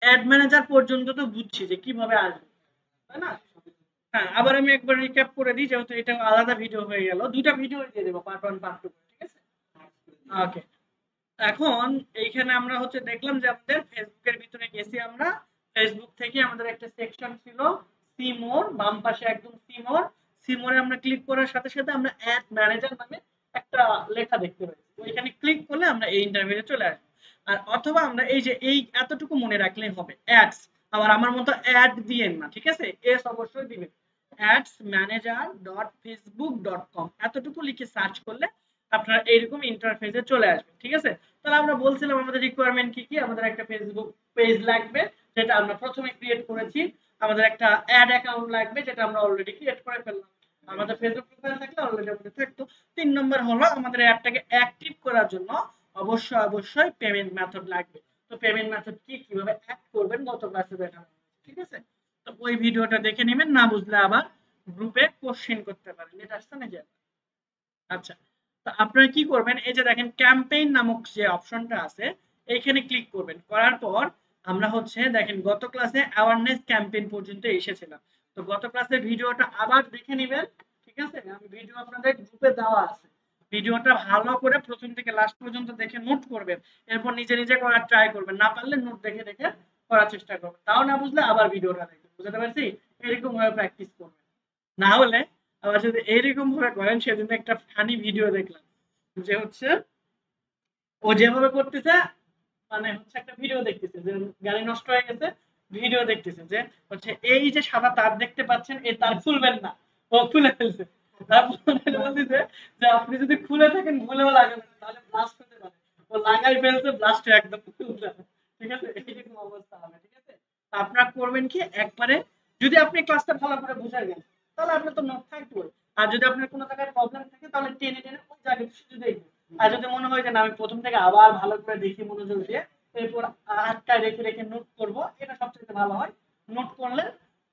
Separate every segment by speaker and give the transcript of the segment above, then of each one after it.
Speaker 1: Add manager পর্যন্ত তো বুঝছি যে কিভাবে আসবে, তাই না? হ্যাঁ, আবার আমি একবার রিক্যাপ করে দিই, যেহেতু এটা আলাদা ভিডিও হয়ে গেল, দুইটা ভিডিও দিয়ে দেবো, পার্ট ওয়ান পার্ট টু, ঠিক আছে? ওকে। এখন এইখানে আমরা হচ্ছে দেখলাম যে আমাদের ফেসবুকের ভিতরে গেছি আমরা। ফেসবুক থেকে আমাদের একটা সেকশন ছিল সি মোর, বাম পাশে একদম সি মোর। সি মোরে আমরা ক্লিক করার সাথে সাথে আমরা অ্যাড ম্যানেজার নামে একটা লেখা দেখতে পাই। ওইখানে ক্লিক করলে আমরা এই ইন্টারভিউতে চলে আসবো। আর অথবা আমরা এই যে এই এতটুকু মনে রাখলেই হবে, অ্যাডস। আবার আমার মতো অ্যাড দিয়েন না, ঠিক আছে? এস অবশ্যই দিবেন। Ads manager dot Facebook dot com এতটুকু লিখে সার্চ করলে আপনারা এইরকম ইন্টারফেসে চলে আসবেন, ঠিক আছে? তাহলে আমরা বলছিলাম আমাদের রিকোয়ারমেন্ট কি কি। আমাদের একটা ফেসবুক পেজ লাগবে, যেটা আমরা প্রথমে ক্রিয়েট করেছি। আমাদের একটা অ্যাড অ্যাকাউন্ট লাগবে, যেটা আমরা অলরেডি ক্রিয়েট করে ফেললাম। আমাদের ফেসবুক প্রোফাইল থাকলে অলরেডি আমাদের থাকতো। ৩ নম্বর হলো আমাদের অ্যাডটাকে অ্যাক্টিভ করার জন্য অবশ্যই অবশ্যই পেমেন্ট মেথড লাগবে। তো পেমেন্ট মেথড কি, কিভাবে অ্যাড করবেন গত ক্লাসে দেখানো হয়েছে, ঠিক আছে? তো ওই ভিডিওটা দেখে নেবেন, না বুঝলে আবার গ্রুপে কোশ্চেন করতে পারেন। এটা আসছে না যে? আচ্ছা, তো আপনারা কি করবেন, এই যে দেখেন ক্যাম্পেইন নামক যে অপশনটা আছে, এইখানে ক্লিক করবেন। করার পর আমরা হচ্ছে দেখেন গত ক্লাসে অ্যাওয়ারনেস ক্যাম্পেইন পর্যন্ত এসেছিলাম। তো গত ক্লাসের ভিডিওটা আবার দেখে নেবেন, ঠিক আছে? আমি ভিডিও আপনাদের গ্রুপে দেওয়া আছে। ভিডিওটা ভালো করে প্রথম থেকে লাস্ট পর্যন্ত দেখে নোট করবেন। এরপর নিজে নিজে করার ট্রাই করবেন, না পারলে নোট দেখে দেখে করার চেষ্টা করবেন। তাও না বুঝলে আবার ভিডিওটা দেখবেন। বুঝতে পারছি? এরকম ভাবে প্র্যাকটিস করবেন। না হলে আবার যদি এইরকম ভাবে করেন, সেদিন একটা ফানি ভিডিও দেখলাম যে হচ্ছে ও যেভাবে করতেছে, মানে হচ্ছে একটা ভিডিও দেখতেছে যে গাড়ি নষ্ট হয়ে গেছে, ভিডিও দেখতেছে যে হচ্ছে এই যে সাদা তার দেখতে পাচ্ছেন, এই তার খুলবেন না। ও খুলে ফেলছে। তারপর বলতেছে যে আপনি যদি খুলে থাকেন ভুলেও লাগাবেন না, তাহলে ব্লাস্ট হতে পারে। ও লাগাই ফেলছে, ব্লাস্ট হয়ে একদম খুলছে। ঠিক আছে? এইরকম অবস্থা হবে, ঠিক আছে? তা আপনারা করবেন কি, একবারে যদি আপনি ক্লাসটা ভালো করে বুঝে গেছেন, তাহলে আপনার তো নোট থাকবে। আর যদি আপনার কোনো জায়গায় প্রবলেম থাকে, তাহলে টেনে টেনে ওই জায়গাটা শুধু দেখবেন। আর যদি মনে হয় যে না, আমি প্রথম থেকে আবার ভালো করে দেখি মনোযোগ দিয়ে, এরপর আটকায় রেখে রেখে নোট করব, এটা সবচেয়ে ভালো হয়। নোট করলে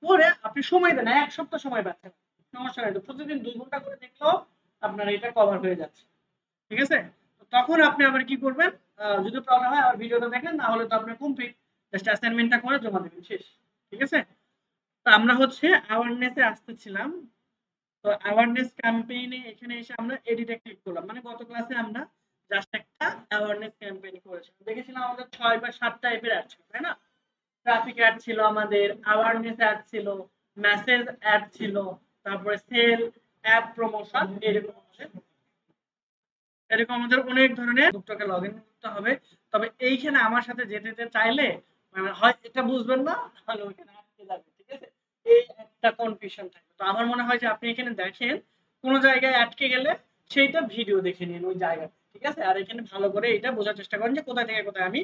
Speaker 1: পরে আপনি সময় দেন, ১ সপ্তাহ সময় পাচ্ছেন, সমস্যা নাই। তো প্রতিদিন ২ ঘন্টা করে দেখলেও আপনার এটা কভার হয়ে যাচ্ছে, ঠিক আছে? তো তখন আপনি আবার কি করবেন, যদি প্রবলেম হয় আবার ভিডিওটা দেখেন, না হলে তো আপনার কমপ্লিট, জাস্ট অ্যাসাইনমেন্টটা করে জমা দেবেন, শেষ, ঠিক আছে? তো আমরা হচ্ছে অ্যাওয়ারনেসে আসতেছিলাম। তো অ্যাওয়ারনেস ক্যাম্পেইনে এখানে এসে আমরা এডিটে ক্লিক করলাম। মানে গত ক্লাসে আমরা জাস্ট একটা অ্যাওয়ারনেস ক্যাম্পেইন করেছিলাম, দেখেছিলাম আমাদের ৬ বা ৭ টাইপের অ্যাড ছিল, তাই না? ট্রাফিক অ্যাড ছিল, আমাদের অ্যাওয়ারনেস অ্যাড ছিল, মেসেজ অ্যাড ছিল, তারপরে সেল, অ্যাপ প্রমোশন, এরকম আমাদের অনেক ধরনের ফেসবুকটাকে লগ ইন করতে হবে। তবে এইখানে আমার সাথে যেতে যেতে চাইলে মানে হয় এটা বুঝবেন না, তাহলে ওইখানে আটকে যাবে, ঠিক আছে? এই একটা কনফিউশন থাকে। তো আমার মনে হয় যে আপনি এখানে দেখেন কোন জায়গায় আটকে গেলে সেইটা ভিডিও দেখে নিন ওই জায়গায়, ঠিক আছে? আর এখানে ভালো করে এটা বোঝার চেষ্টা করেন যে কোথায় থেকে কোথায় আমি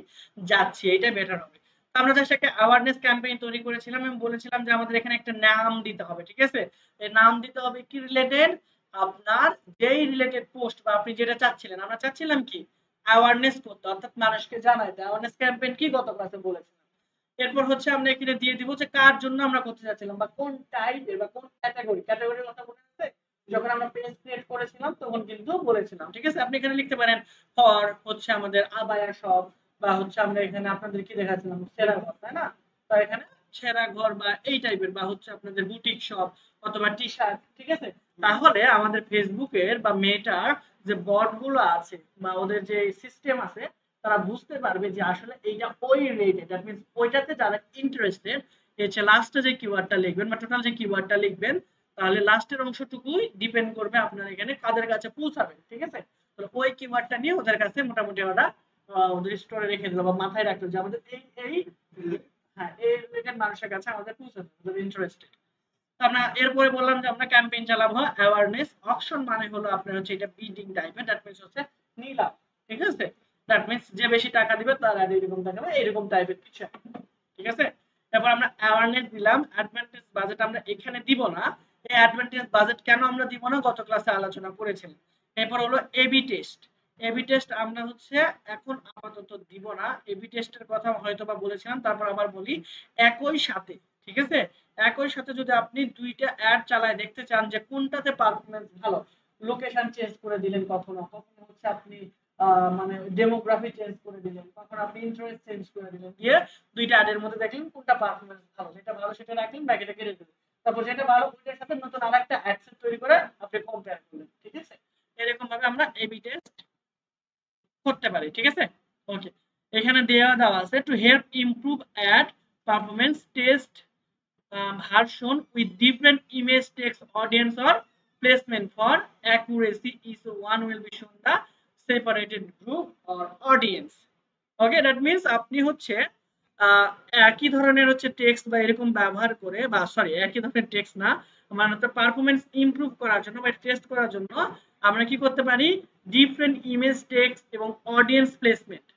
Speaker 1: যাচ্ছি, এইটা বেটার হবে। তো আমরা জাস্ট একটা অ্যাওয়ারনেস ক্যাম্পেইন তৈরি করেছিলাম। আমি বলেছিলাম যে আমাদের এখানে একটা নাম দিতে হবে, ঠিক আছে? এই নাম দিতে হবে কি রিলেটেড, আপনার যেই রিলেটেড পোস্ট বা আপনি যেটা চাচ্ছিলেন। আমরা চাচ্ছিলাম কি, অ্যাওয়ারনেস করতে, অর্থাৎ মানুষকে জানাইতে। অ্যাওয়ারনেস ক্যাম্পেইন কি গত ক্লাসে বলেছিলাম। এরপর হচ্ছে আমরা এখানে দিয়ে দিব যে কার জন্য আমরা করতে যাচ্ছিলাম, বা কোন টাইপের বা কোন ক্যাটাগরির কথা মনে আছে? যখন আমরা পেজ ক্রিয়েট করেছিলাম তখন কিন্তু বলেছিলাম, ঠিক আছে? আপনি এখানে লিখতে পারেন ফর হচ্ছে আমাদের আবায়া শপ, বা হচ্ছে আমরা এখানে আপনাদের কি দেখাচ্ছিলাম, সেরা ঘর, তাই না? তো এখানে সেরা ঘর বা এই টাইপের, বা হচ্ছে আপনাদের বুটিক শপ অথবা টি শার্ট, ঠিক আছে? তাহলে আমাদের ফেসবুকের বা মেটার যে বট গুলো আছে বা ওদের যে সিস্টেম আছে, তারা বুঝতে পারবে যে আসলে এইটা ওই রিলেটেড। দ্যাট মিন্স ওইটাতে যারা ইন্টারেস্টেড, হচ্ছে লাস্টে যে কিওয়ার্ডটা লিখবেন বা টোটাল যে কিওয়ার্ডটা লিখবেন, তাহলে লাস্টের অংশটুকুই ডিপেন্ড করবে আপনার এখানে কাদের কাছে পৌঁছাবে, ঠিক আছে? তো ওই কিওয়ার্ডটা নিয়ে ওদের কাছে মোটামুটি ওরা ওদের স্টোরে রেখে দিল বা মাথায় রাখলো যে আমাদের এই এই হ্যাঁ, এই রিলেটেড মানুষের কাছে আমাদের পৌঁছাবে, ওদের ইন্টারেস্টেড। আমরা এরপরে বললাম যে আমরা ক্যাম্পেইন চালাবো অ্যাওয়ারনেস অকশন, মানে হলো আপনার হচ্ছে এটা বিডিং টাইপের, দ্যাট মিন্স হচ্ছে নিলাম, ঠিক আছে? দ্যাট মিন্স যে বেশি টাকা দিবে তার আর এরকম টাকা না, এরকম টাইপের কিছু একটা, ঠিক আছে? তারপর আমরা অ্যাওয়ারনেস দিলাম। অ্যাডভান্টেজ বাজেট আমরা এখানে দিব না। এই অ্যাডভান্টেজ বাজেট কেন আমরা দিব না, গত ক্লাসে আলোচনা করেছিলাম। এরপর হলো এবি টেস্ট। এবি টেস্ট আমরা হচ্ছে এখন আপাতত দিব না। এবি টেস্টের কথা হয়তো বা বলেছিলাম, তারপর আবার বলি। একই সাথে, ঠিক আছে, একই সাথে যদি আপনি দুইটা অ্যাড চালায় দেখতে চান যে কোনটাতে পারফরমেন্স ভালো, লোকেশন চেঞ্জ করে দিলেন, কখনো কখনো হচ্ছে আপনি মানে ডেমোগ্রাফি চেঞ্জ করে দিলেন, তখন আপনি ইন্টারেস্ট চেঞ্জ করে দিলেন, দিয়ে দুইটা অ্যাডের মধ্যে দেখলেন কোনটা পারফরমেন্স ভালো, যেটা ভালো সেটা রাখলেন, বাকিটা কেটে দিলেন। তারপর যেটা ভালো ওইটার সাথে নতুন আরেকটা অ্যাড সেট তৈরি করে আপনি কম্পেয়ার করলেন। ঠিক আছে, এরকম ভাবে আমরা এবি টেস্ট করতে পারি। ঠিক আছে, ওকে। এখানে দেওয়া আছে to help improve ad performance test version with different image text audience or placement for accuracy each one will be shown the separated group or audience. Okay, that means আপনি হচ্ছে একই ধরনের হচ্ছে টেক্সট বা এরকম ব্যবহার করে, বা সরি একই ধরনের টেক্সট না, মানে হচ্ছে পারফরমেন্স ইমপ্রুভ করার জন্য বা টেস্ট করার জন্য আমরা কি করতে পারি, ডিফারেন্ট ইমেজ টেক্সট এবং অডিয়েন্স প্লেসমেন্ট।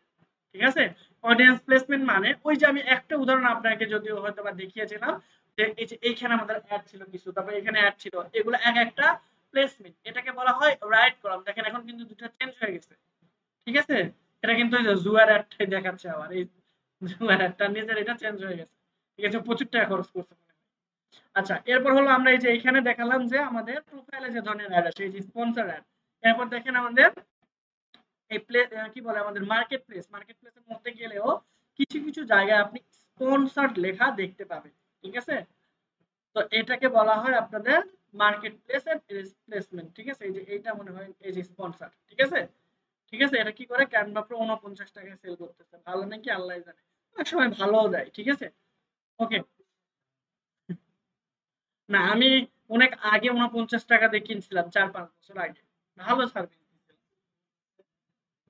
Speaker 1: ঠিক আছে, অডিয়েন্স প্লেসমেন্ট মানে ওই যে আমি একটা উদাহরণ আপনাকে যদিও হয়তো বা দেখিয়েছিলাম, যে এই যে এইখানে আমাদের অ্যাড ছিল কিছু, তারপর এখানে অ্যাড ছিল, এগুলো এক একটা প্লেসমেন্ট, এটাকে বলা হয় রাইট কলাম। দেখেন এখন কিন্তু দুটো চেঞ্জ হয়ে গেছে। ঠিক আছে, এটা কিন্তু ওই যে জুয়ার অ্যাডটাই দেখাচ্ছে আবার, এই জুয়ার অ্যাডটা নিজের এটা চেঞ্জ হয়ে গেছে। ঠিক আছে, প্রচুর টাকা খরচ করছে। আচ্ছা, এরপর হলো আমরা এই যে এখানে দেখালাম যে আমাদের প্রোফাইলে যে ধরনের অ্যাড আছে, এই যে স্পন্সর অ্যাড। এরপর দেখেন আমাদের এই কি বলে আমাদের মার্কেট প্লেস, মার্কেট প্লেসের মধ্যে গেলেও কিছু কিছু জায়গায় আপনি স্পন্সর্ড লেখা দেখতে পাবেন। ঠিক আছে, তো এটাকে বলা হয় আপনাদের মার্কেট প্লেস এর প্লেসমেন্ট। ঠিক আছে, এই যে এইটা মনে হয় এই যে স্পন্সর। ঠিক আছে, ঠিক আছে, এটা কি করে ক্যানভা প্রো 49 টাকায় সেল করতেছে, ভালো নাকি আল্লাহ জানে, অনেক সময় ভালোও দেয়। ঠিক আছে, ওকে। না, আমি অনেক আগে 49 টাকা দিয়ে কিনছিলাম, 4-5 বছর আগে, ভালো সার্ভিস।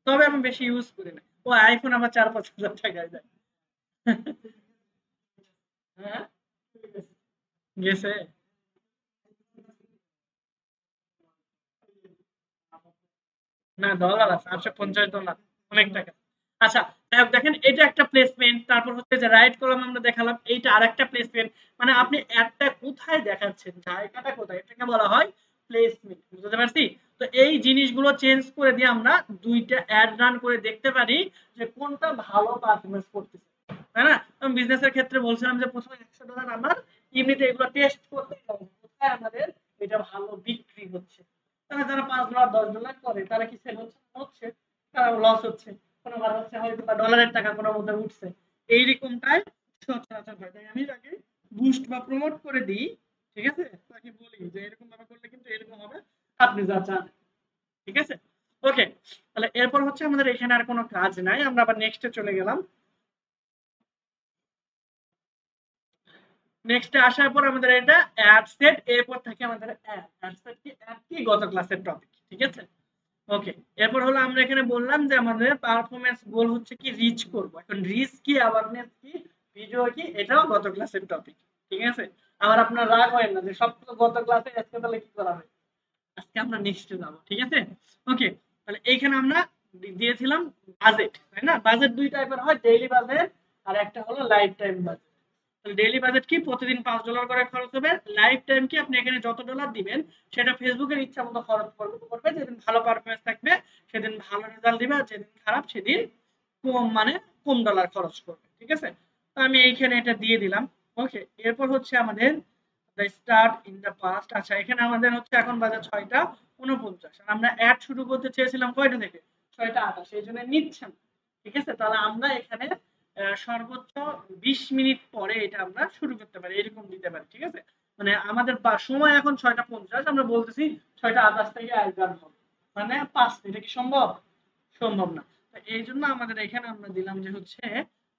Speaker 1: তবে আমি বেশি ইউজ করি না, ও আইফোন আমার 4-5 হাজার টাকায় দেয়। হ্যাঁ, গেছে। না, ডলার আছে, $850, অনেক টাকা। আচ্ছা, দেখেন এটা একটা প্লেসমেন্ট, তারপর হচ্ছে যে রাইট কলাম আমরা দেখালাম, এইটা আরেকটা প্লেসমেন্ট। মানে আপনি অ্যাডটা কোথায় দেখাচ্ছেন, জায়গাটা কোথায়, এটাকে বলা হয় প্লেসমেন্ট। বুঝতে পারছি? তো এই জিনিসগুলো চেঞ্জ করে দিয়ে আমরা দুইটা অ্যাড রান করে দেখতে পারি যে কোনটা ভালো পারফরমেন্স করতেছে, তাই না? আমি বিজনেসের ক্ষেত্রে বলছিলাম যে প্রথমে $100 আমার এমনিতে এগুলো টেস্ট করতে হবে, কোথায় আমাদের এটা ভালো বিক্রি হচ্ছে। তাহলে যারা $5 $10 করে তারা কি সেল হচ্ছে, হচ্ছে, তারা লস হচ্ছে, কোনোবার হচ্ছে হয়তো বা ডলারের টাকা কোনো মধ্যে উঠছে, এইরকমটাই সচরাচর হয়। তাই আমি তাকে বুস্ট বা প্রমোট করে দিই। ঠিক আছে, তাকে বলি যে এরকম ভাবে করলে কিন্তু এরকম হবে, আপনি যা চান। ঠিক আছে, ওকে। তাহলে এরপর হচ্ছে আমাদের এখানে আর কোনো কাজ নাই, আমরা আবার নেক্সটে চলে গেলাম। নেক্সটে আসার পর আমাদের এটা অ্যাড সেট, এরপর থাকে আমাদের অ্যাড সেট কি, অ্যাড কি গত ক্লাসের টপিক। ঠিক আছে, ওকে। এরপর হলো আমরা এখানে বললাম যে আমাদের পারফরম্যান্স গোল হচ্ছে কি রিচ করব, এখন রিচ কি, অ্যাওয়ারনেস কি, ভিডিও কি, এটাও গত ক্লাসের টপিক। ঠিক আছে, আবার আপনার রাগ হয় না যে সব তো গত ক্লাসে, আজকে তাহলে কি করা হয়, আজকে আমরা নেক্সটে যাব। ঠিক আছে, ওকে। তাহলে এইখানে আমরা দিয়েছিলাম বাজেট, তাই না? বাজেট দুই টাইপের হয়, ডেইলি বাজেট আর একটা হলো life time budget. Daily budget কি, প্রতিদিন $5 করে খরচ হবে। লাইফ টাইম কি, আপনি এখানে যত ডলার দিবেন সেটা ফেসবুকের ইচ্ছা মতো খরচ করবে, যেদিন ভালো পারফরমেন্স থাকবে সেদিন ভালো রেজাল্ট দিবে, আর যেদিন খারাপ সেদিন কম, মানে কম ডলার খরচ করবে। ঠিক আছে, তো আমি এইখানে এটা দিয়ে দিলাম। ওকে, এরপর হচ্ছে আমাদের স্টার্ট ইন দ্য পাস্ট। আচ্ছা, এখানে আমাদের হচ্ছে এখন বাজে 6:49, আর আমরা অ্যাড শুরু করতে চেয়েছিলাম কয়টা থেকে, 6:28, এই জন্য নিচ্ছেন। ঠিক আছে, তাহলে আমরা এখানে সর্বোচ্চ 20 মিনিট পরে এটা আমরা শুরু করতে পারি, এরকম দিতে পারি। ঠিক আছে, মানে আমাদের সময় এখন 6:50, আমরা বলতেছি 6:28 থেকে এক রান হবে, মানে 5 মিনিট, এটা কি সম্ভব? সম্ভব না। তো এই জন্য আমাদের এখানে আমরা দিলাম যে হচ্ছে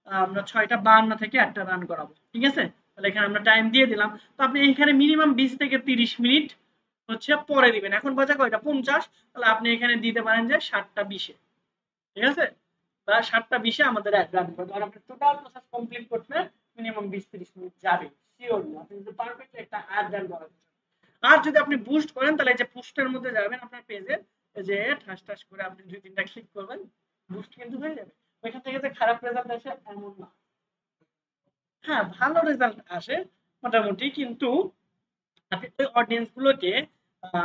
Speaker 1: আমরা 6:52 থেকে একটা রান করাবো। ঠিক আছে, তাহলে এখানে আমরা টাইম দিয়ে দিলাম। তো আপনি এখানে মিনিমাম 20 থেকে 30 মিনিট হচ্ছে পরে দিবেন। এখন বাজে কয়টা, 50, তাহলে আপনি এখানে দিতে পারেন যে 7:20। ঠিক আছে, বা 7:20 আমাদের এক রান করতে, আর আপনি টোটাল প্রসেস কমপ্লিট করতে মিনিমাম 20-30 মিনিট যাবে শিওরলি, আপনি যদি পারফেক্ট একটা অ্যাড রান করেন। আর যদি আপনি বুস্ট করেন তাহলে এই যে পোস্টের মধ্যে যাবেন আপনার পেজে, যে ঠাস ঠাস করে আপনি 2-3টা ক্লিক করবেন, বুস্ট কিন্তু হয়ে যাবে। ওইখান থেকে যে খারাপ রেজাল্ট আসে এমন না, হ্যাঁ ভালো রেজাল্ট আসে মোটামুটি, কিন্তু আপনি ওই অডিয়েন্স গুলোকে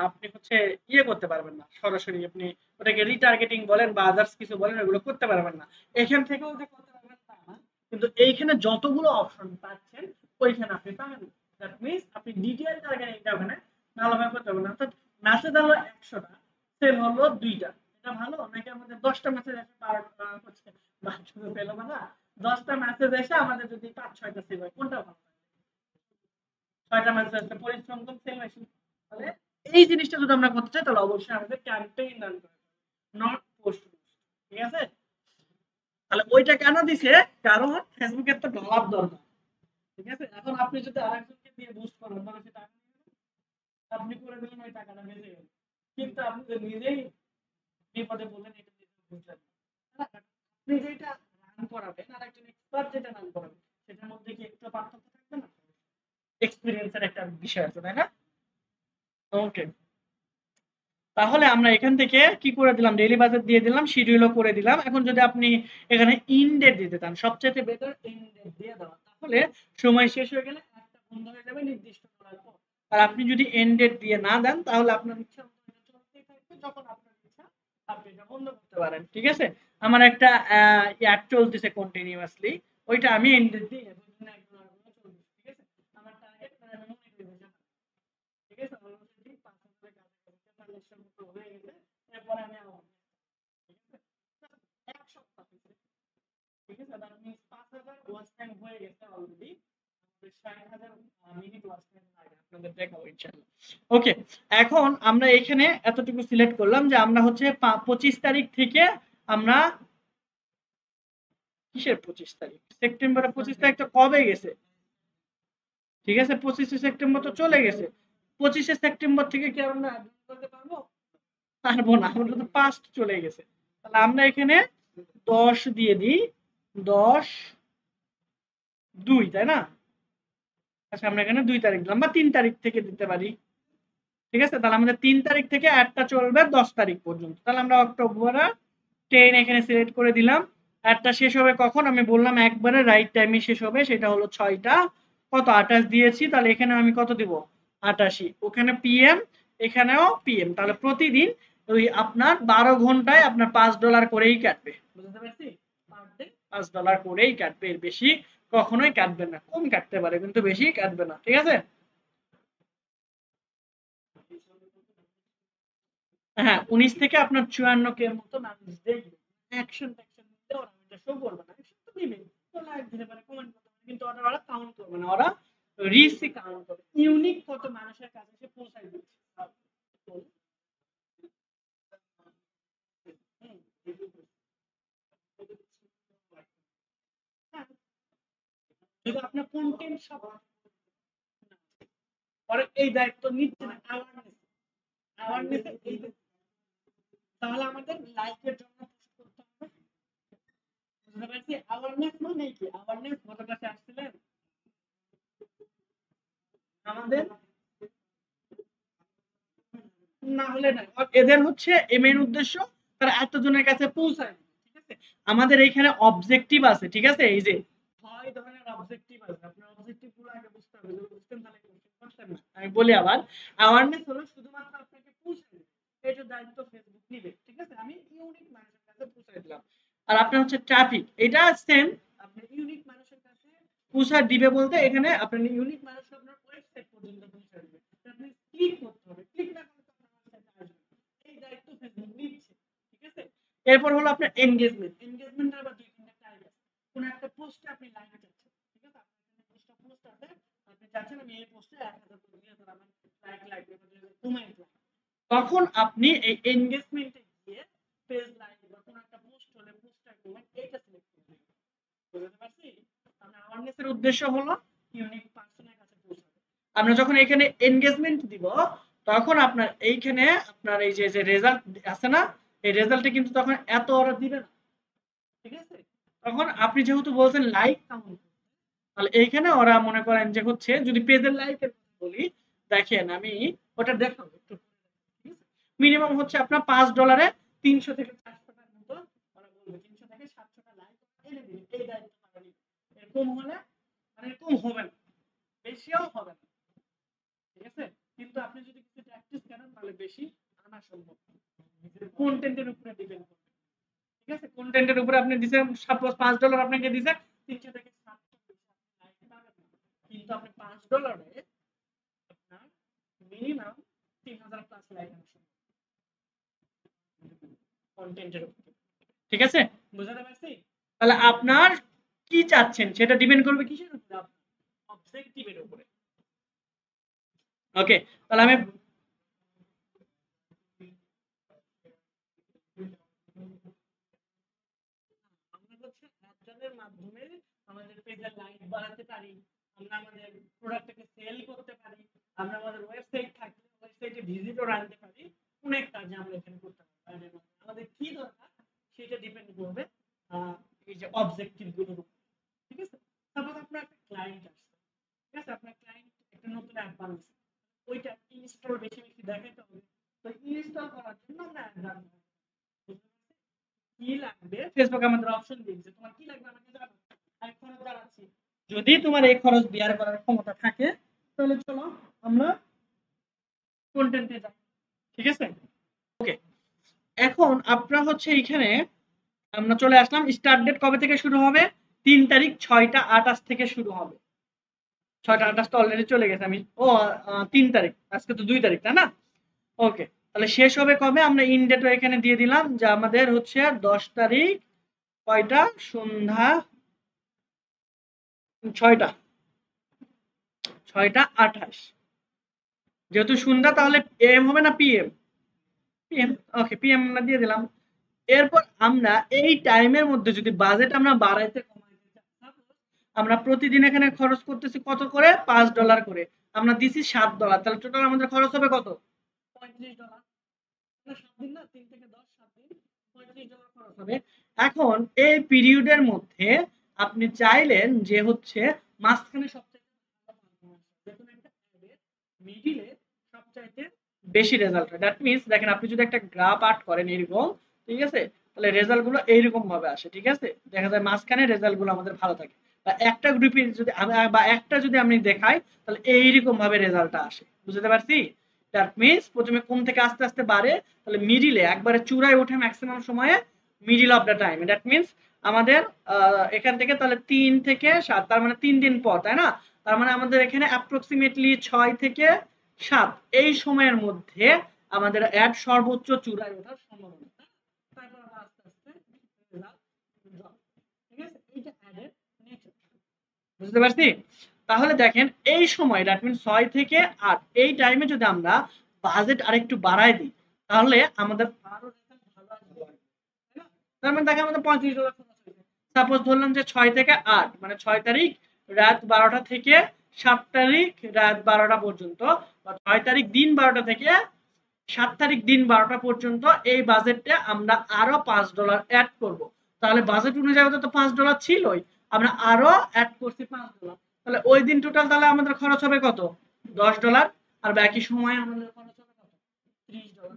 Speaker 1: আপনি হচ্ছে ইয়ে করতে পারবেন না সরাসরি, আপনি ওটাকে রিটার্গেটিং বলেন বা আদার্স কিছু বলেন, ওগুলো করতে পারবেন না। এখান থেকেও যে করতে পারবেন তা না, কিন্তু এইখানে যতগুলো অপশন পাচ্ছেন ওইখানে আপনি পাবেন না। দ্যাট মিনস আপনি ডিটেইল টার্গেটিংটা ওখানে ভালোভাবে করতে পারবেন না। অর্থাৎ মেসেজ হলো 100টা, সেল হলো 2টা, এটা ভালো নাকি আমাদের 10টা মেসেজ এসে পেল না 10টা মেসেজ এসে আমাদের যদি 5-6টা সেভ হয় কোনটা ভালো? 6টা মেসেজ আসলে পরিশ্রম কম সেভ বেশি। তাহলে এই জিনিসটা যদি আমরা করতে চাই তাহলে অবশ্যই আমাদের ক্যাম্পেইন রান করতে হবে, নট পোস্ট। ঠিক আছে? তাহলে ওইটা কেন দিছে? কারণ ফেসবুকের তো ডলার দরকার। ঠিক আছে? এখন আপনি যদি আরেকজনকে দিয়ে বুস্ট করেন তাহলে সেটা আপনি করে দিলেন ওই টাকাটা বেঁচে গেল। কিন্তু আপনি তো নিজেই বিপদে বললেন এটা দিয়ে বুঝলেন না। আপনি যেটা রান করাবেন আর একজন এক্সপার্ট যেটা রান করাবেন সেটার মধ্যে কি একটু পার্থক্য থাকবে না? এক্সপেরিয়েন্সের একটা বিষয় আছে, তাই না? ওকে, তাহলে আমরা এখান থেকে কি করে দিলাম? ডেইলি বাজেট দিয়ে দিলাম, শিডিউলও করে দিলাম। এখন যদি আপনি এখানে ইন ডেট দিতে চান, সবচেয়ে বেটার ইন ডেট দিয়ে দেওয়া। তাহলে সময় শেষ হয়ে গেলে একটা বন্ধ হয়ে যাবে নির্দিষ্ট করার পর। আর আপনি যদি এন্ড ডেট দিয়ে না দেন তাহলে আপনার ইচ্ছা মতো এটা চলতেই থাকবে, যখন আপনার ইচ্ছা আপনি এটা বন্ধ করতে পারেন। ঠিক আছে? আমার একটা অ্যাড চলতেছে কন্টিনিউয়াসলি, ওইটা আমি এন্ড ডেট দিই না, বুঝলেন না, একদম চলবে। ঠিক আছে? আমার টার্গেট আমি মনিটাইজেশন। ঠিক আছে? অলরেডি 5,000 এর কাছাকাছি ট্রানজাকশন হয়ে গেছে। এরপরে আমি আমার, ঠিক আছে? এক সপ্তাহ হয়েছে। ঠিক আছে? তার মিনস 5,000 ওয়াচ টাইম হয়ে গেছে অলরেডি। 60,000 মিনিট ওয়াচ টাইম লাগে, আপনাদের দেখাবো ইনশাআল্লাহ। ওকে, এখন আমরা এখানে এতটুকু সিলেক্ট করলাম যে আমরা হচ্ছে 25 তারিখ থেকে আমরা, কিসের 25 তারিখ? সেপ্টেম্বরের 25 তারিখ তো কবে গেছে? ঠিক আছে, 25শে সেপ্টেম্বর তো চলে গেছে। 25শে সেপ্টেম্বর থেকে কি আমরা করতে পারবো? পারবো না, আমরা তো পাস্ট চলে গেছে। তাহলে আমরা এখানে 10 দিয়ে দিই, 10/2, তাই না? আচ্ছা, আমরা এখানে 2 তারিখ দিলাম বা 3 তারিখ থেকে দিতে পারি। ঠিক আছে? তাহলে আমাদের 3 তারিখ থেকে অ্যাডটা চলবে 10 তারিখ পর্যন্ত। তাহলে আমরা অক্টোবর 10 এখানে সিলেক্ট করে দিলাম। অ্যাডটা শেষ হবে কখন? আমি বললাম একবারে রাইট টাইমে শেষ হবে, সেটা হলো 6টা কত 28 দিয়েছি। তাহলে এখানে আমি কত দিব? 88। ওখানে পিএম, এখানেও পিএম। তাহলে প্রতিদিন ওই আপনার 12 ঘন্টায় আপনার $5 করেই কাটবে। বুঝতে পারছি? পার ডে $5 করেই কাটবে, এর বেশি কখনোই কাটবে না। কম কাটতে পারে কিন্তু বেশি কাটবে না। ঠিক আছে? হ্যাঁ, 19 থেকে আপনার 54 এর মতো মানুষ দেখবে। অ্যাকশন ট্যাকশন নিলে ওরা এটা শো করবে না। অ্যাকশন তো দিবে, তো লাইক দিতে পারে, কমেন্ট করতে পারে, কিন্তু ওরা কাউন্ট করবে না, ওরা রিচই কাউন্ট করবে, ইউনিক কত মানুষের কাছে সে পৌঁছায় দিচ্ছে। হুম, হ্যাঁ, যদি আপনার কন্টেন্ট সব, ওরা এই দায়িত্ব নিচ্ছে না, অ্যাওয়ারনেস, অ্যাওয়ারনেস এই যে, তাহলে আমাদের লাইকের জন্য পোস্ট করতে হবে। বুঝতে পারছি? অ্যাওয়ারনেস মানে কি? অ্যাওয়ারনেস গত ক্লাসে আসছিলেন আমাদের, না হলে না, এদের হচ্ছে মেন উদ্দেশ্য তারা এতজনের কাছে পৌঁছায়। ঠিক আছে? আমাদের এইখানে অবজেক্টিভ আছে। ঠিক আছে? এই যে 6 ধরনের অবজেক্টিভ আছে, আপনার অবজেক্টিভ গুলো আগে বুঝতে হবে, যদি বুঝতেন তাহলে কোশ্চেন করতেন না। আমি বলি আবার, অ্যাওয়ারনেস হলো শুধুমাত্র আপনাকে পৌঁছায় দেবে, এটার দায়িত্ব ফেসবুক নিবে। ঠিক আছে? আমি ইউনিক মানুষের কাছে পৌঁছায় দিলাম। আর আপনার হচ্ছে ট্রাফিক, এটা সেম, আপনি ইউনিক মানুষের কাছে পৌঁছায় দিবে বলতে এখানে আপনার ইউনিক মানুষ আপনার ওয়েবসাইট পর্যন্ত পৌঁছায় দিবে। আপনি ক্লিক করতে হবে, ক্লিক না করলে তো আপনার ওয়েবসাইটে আসবে না। এই দায়িত্ব ফেসবুক নিচ্ছে। ঠিক আছে? এরপর হলো আপনার এনগেজমেন্ট। এনগেজমেন্টের আবার 2-3টা টাইপ আছে। কোন একটা পোস্টে আপনি লাইক চাচ্ছেন। ঠিক আছে? আপনার এখানে 20টা পোস্ট আছে, আপনি চাচ্ছেন আমি এই পোস্টে 1000 করে 2000 আমার লাইক লাগবে বা 2000 কমেন্ট লাগবে। তখন আপনি এই এনগেজমেন্টে গিয়ে পেজ লাইক বা কোন একটা পোস্ট হলে পোস্টার কমেন্ট এইটা সিলেক্ট করবেন। বুঝতে পারছি? মানে অ্যাওয়ারনেস এর উদ্দেশ্য হলো ইউনিক পারসনের কাছে পৌঁছানো। আমরা যখন এখানে এনগেজমেন্ট দিব তখন আপনার এইখানে আপনার এই যে রেজাল্ট আছে না, এই রেজাল্টে কিন্তু তখন এত ওরা দিবে না। ঠিক আছে? তখন আপনি যেহেতু বলছেন লাইক কাউন্ট, তাহলে এইখানে ওরা মনে করেন যে হচ্ছে যদি পেজের লাইকের কথা বলি, দেখেন আমি ওটা দেখাবো একটু। ঠিক আছে? মিনিমাম হচ্ছে আপনার $5 300 থেকে 400 টাকার মতো ওরা বলবে, 300 থেকে 700 টা লাইক এনে দিবে, এই দায়িত্ব তারা নিবে। এরকম হলে মানে এরকম হবে না, বেশিও হবে না। ঠিক আছে? কিন্তু আপনি যদি কিছু প্র্যাকটিস করেন তাহলে বেশি আনা সম্ভব। কন্টেন্টের উপরে ডিপেন্ড করবে। ঠিক আছে? কন্টেন্টের উপরে আপনি দিছেন, সাপোজ $5 আপনাকে দিছে, 300 থেকে 700 লাইক পাবেন না। কিন্তু আপনি $5 আপনার মিনিমাম 3000 প্লাস লাইক আনা সম্ভব। কন্টেন্টের উপর, ঠিক আছে? বুঝতে পারছি? তাহলে আপনার কি চাচ্ছেন সেটা ডিপেন্ড করবে কিসের উপরে? অবজেক্টিভের উপরে। ওকে, তাহলে আমি অ্যাডের মাধ্যমে আমাদের পেজের লাইক বাড়াতে পারি, আমরা আমাদের প্রোডাক্টটাকে সেল করতে পারি, আমরা আমাদের ওয়েবসাইট থাকলে ওয়েবসাইটে ভিজিটর আনতে পারি, অনেক কাজ আমরা এখানে করতে পারি। আমাদের কি দরকার সেটা ডিপেন্ড করবে এই যে অবজেক্টিভ গুলোর উপর, ঠিক আছে? সাপোজ আপনার একটা ক্লায়েন্ট আসছে, ঠিক আছে? আপনার ক্লায়েন্ট একটা নতুন অ্যাপ বানাচ্ছে, ওইটা ইনস্টল বেশি বেশি দেখাতে হবে, তো ইনস্টল করার জন্য আমরা অ্যাড রাখবো। কি লাগবে ফেসবুক আমাদের অপশন দিয়েছে, তোমার কি লাগবে আমাকে জানাও, আমি খরচ জানাচ্ছি। যদি তোমার এই খরচ বিয়ার করার ক্ষমতা থাকে তাহলে চলো আমরা কন্টেন্টে যাই, ঠিক আছে? ওকে, এখন আপনারা হচ্ছে এখানে আমরা চলে আসলাম। স্টার্ট ডেট কবে থেকে শুরু হবে? 3 তারিখ 6টা 28 থেকে শুরু হবে। 6টা 28 তো অলরেডি চলে গেছে, আমি 3 তারিখ, আজকে তো 2 তারিখ, তাই না? ওকে, তাহলে শেষ হবে কবে? আমরা ইন ডেটও এখানে দিয়ে দিলাম যে আমাদের হচ্ছে 10 তারিখ কয়টা? সন্ধ্যা 6টা 28। যেহেতু সন্ধ্যা তাহলে এম হবে না পিএম? পিএম। ওকে, পিএম আমরা দিয়ে দিলাম। এরপর আমরা এই টাইমের মধ্যে যদি বাজেট আমরা বাড়াইতে কমাইতে চাই, আমরা প্রতিদিন এখানে খরচ করতেছি কত করে? $5 করে। আমরা দিছি $7, তাহলে টোটাল আমাদের খরচ হবে কত? $35। 7 দিন না, 3 থেকে 10, 7 দিন, $35 খরচ হবে। এখন এই পিরিয়ডের মধ্যে আপনি চাইলেন যে হচ্ছে মাঝখানে সবচেয়ে মিডিলে সবচাইতে বেশি রেজাল্ট হয়। দ্যাট মিন্স দেখেন, আপনি যদি একটা গ্রাফ আর্ট করেন এরকম, ঠিক আছে, তাহলে রেজাল্ট গুলো এইরকম ভাবে আসে, ঠিক আছে? দেখা যায় মাঝখানে রেজাল্ট গুলো আমাদের ভালো থাকে, বা একটা গ্রুপে যদি বা একটা যদি আমি দেখাই তাহলে এইরকম ভাবে রেজাল্টটা আসে। বুঝতে পারছি? দ্যাট মিন্স প্রথমে কম থেকে আস্তে আস্তে বাড়ে, তাহলে মিডিলে একবারে চূড়ায় ওঠে ম্যাক্সিমাম সময়ে middle of the time. That means আমাদের এখান থেকে তাহলে 3 থেকে 7, তার মানে 3 দিন পর, তাই না? তার মানে আমাদের এখানে অ্যাপ্রক্সিমেটলি 6 থেকে 7 এই সময়ের মধ্যে আমাদের অ্যাড সর্বোচ্চ চূড়ায় ওঠার সম্ভাবনা। তারপর আমরা আস্তে আস্তে রেজাল্ট ড্রপ, ঠিক আছে? এইটা অ্যাডের নেচার। বুঝতে পারছি? তাহলে দেখেন এই সময় দ্যাট মিন্স 6 থেকে 8 এই টাইমে যদি আমরা বাজেট আরেকটু বাড়ায় দিই তাহলে আমাদের আরো রেজাল্ট ভালো আসবে, তাই না? তার মানে দেখেন আমাদের $35 খরচ হয়েছে। সাপোজ ধরলাম যে 6 থেকে 8 মানে 6 তারিখ রাত 12টা থেকে 7 তারিখ রাত 12টা পর্যন্ত, বা 6 তারিখ দিন 12টা থেকে 7 তারিখ দিন 12টা পর্যন্ত এই বাজেটে আমরা আরো $5 অ্যাড করব। তাহলে বাজেট অনুযায়ী তো $5 ছিলই, আমরা আরো অ্যাড করছি $5। তাহলে ওই দিন টোটাল তাহলে আমাদের খরচ হবে কত? $10। আর বাকি সময় আমাদের খরচ হবে কত? $30,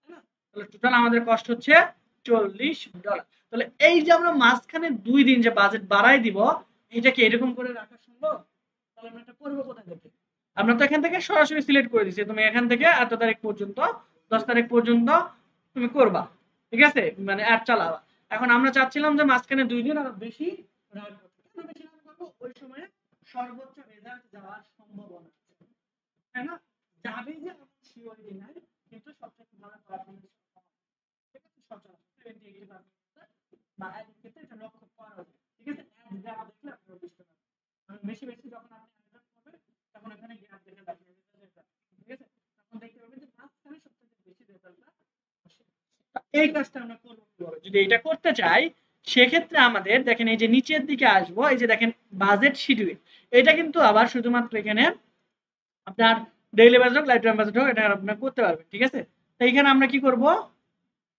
Speaker 1: তাই না? তাহলে টোটাল আমাদের কষ্ট হচ্ছে $40। তাহলে এই যে আমরা মাঝখানে 2 দিন যে বাজেট বাড়াই দিব, এটা কি এরকম করে রাখা সম্ভব? তাহলে আমরা এটা করব কোথা থেকে? আমরা তো এখান থেকে সরাসরি সিলেক্ট করে দিছি, তুমি এখান থেকে এত তারিখ পর্যন্ত 10 তারিখ পর্যন্ত তুমি করবা, ঠিক আছে, মানে অ্যাড চালাবা। এখন আমরা চাচ্ছিলাম যে মাঝখানে 2 দিন আরো বেশি রান করতে, কেন বেশি রান করবো? ওই সময়ে সর্বোচ্চ রেজাল্ট যাওয়ার সম্ভাবনা আছে, তাই না? যাবে যে আমার সিওরিটি নাই, কিন্তু সবচেয়ে ভালো পারফরম্যান্স, ঠিক আছে, সচরাচর 70-80% বা এর ক্ষেত্রে এটা লক্ষ্য করা যায়, ঠিক আছে? অ্যাড গ্রাফ দেখলে আপনারা বুঝতে পারবেন। বেশি বেশি যখন আপনি অ্যাড করবেন তখন এখানে গ্রাফ দেখে দেখাবে, ঠিক আছে? তখন দেখতে পাবেন যে মাঝখানে সবচেয়ে বেশি রেজাল্টটা আসে। এই কাজটা আমরা করব কিভাবে? যদি এটা করতে চাই সেক্ষেত্রে আমাদের দেখেন এই যে নিচের দিকে আসবো, এই যে দেখেন বাজেট শিডিউল, এটা কিন্তু আবার শুধুমাত্র এখানে আপনার ডেইলি বাজেট হোক লাইফ টাইম বাজেট হোক এটা আপনারা করতে পারবেন, ঠিক আছে? তো এখানে আমরা কি করব?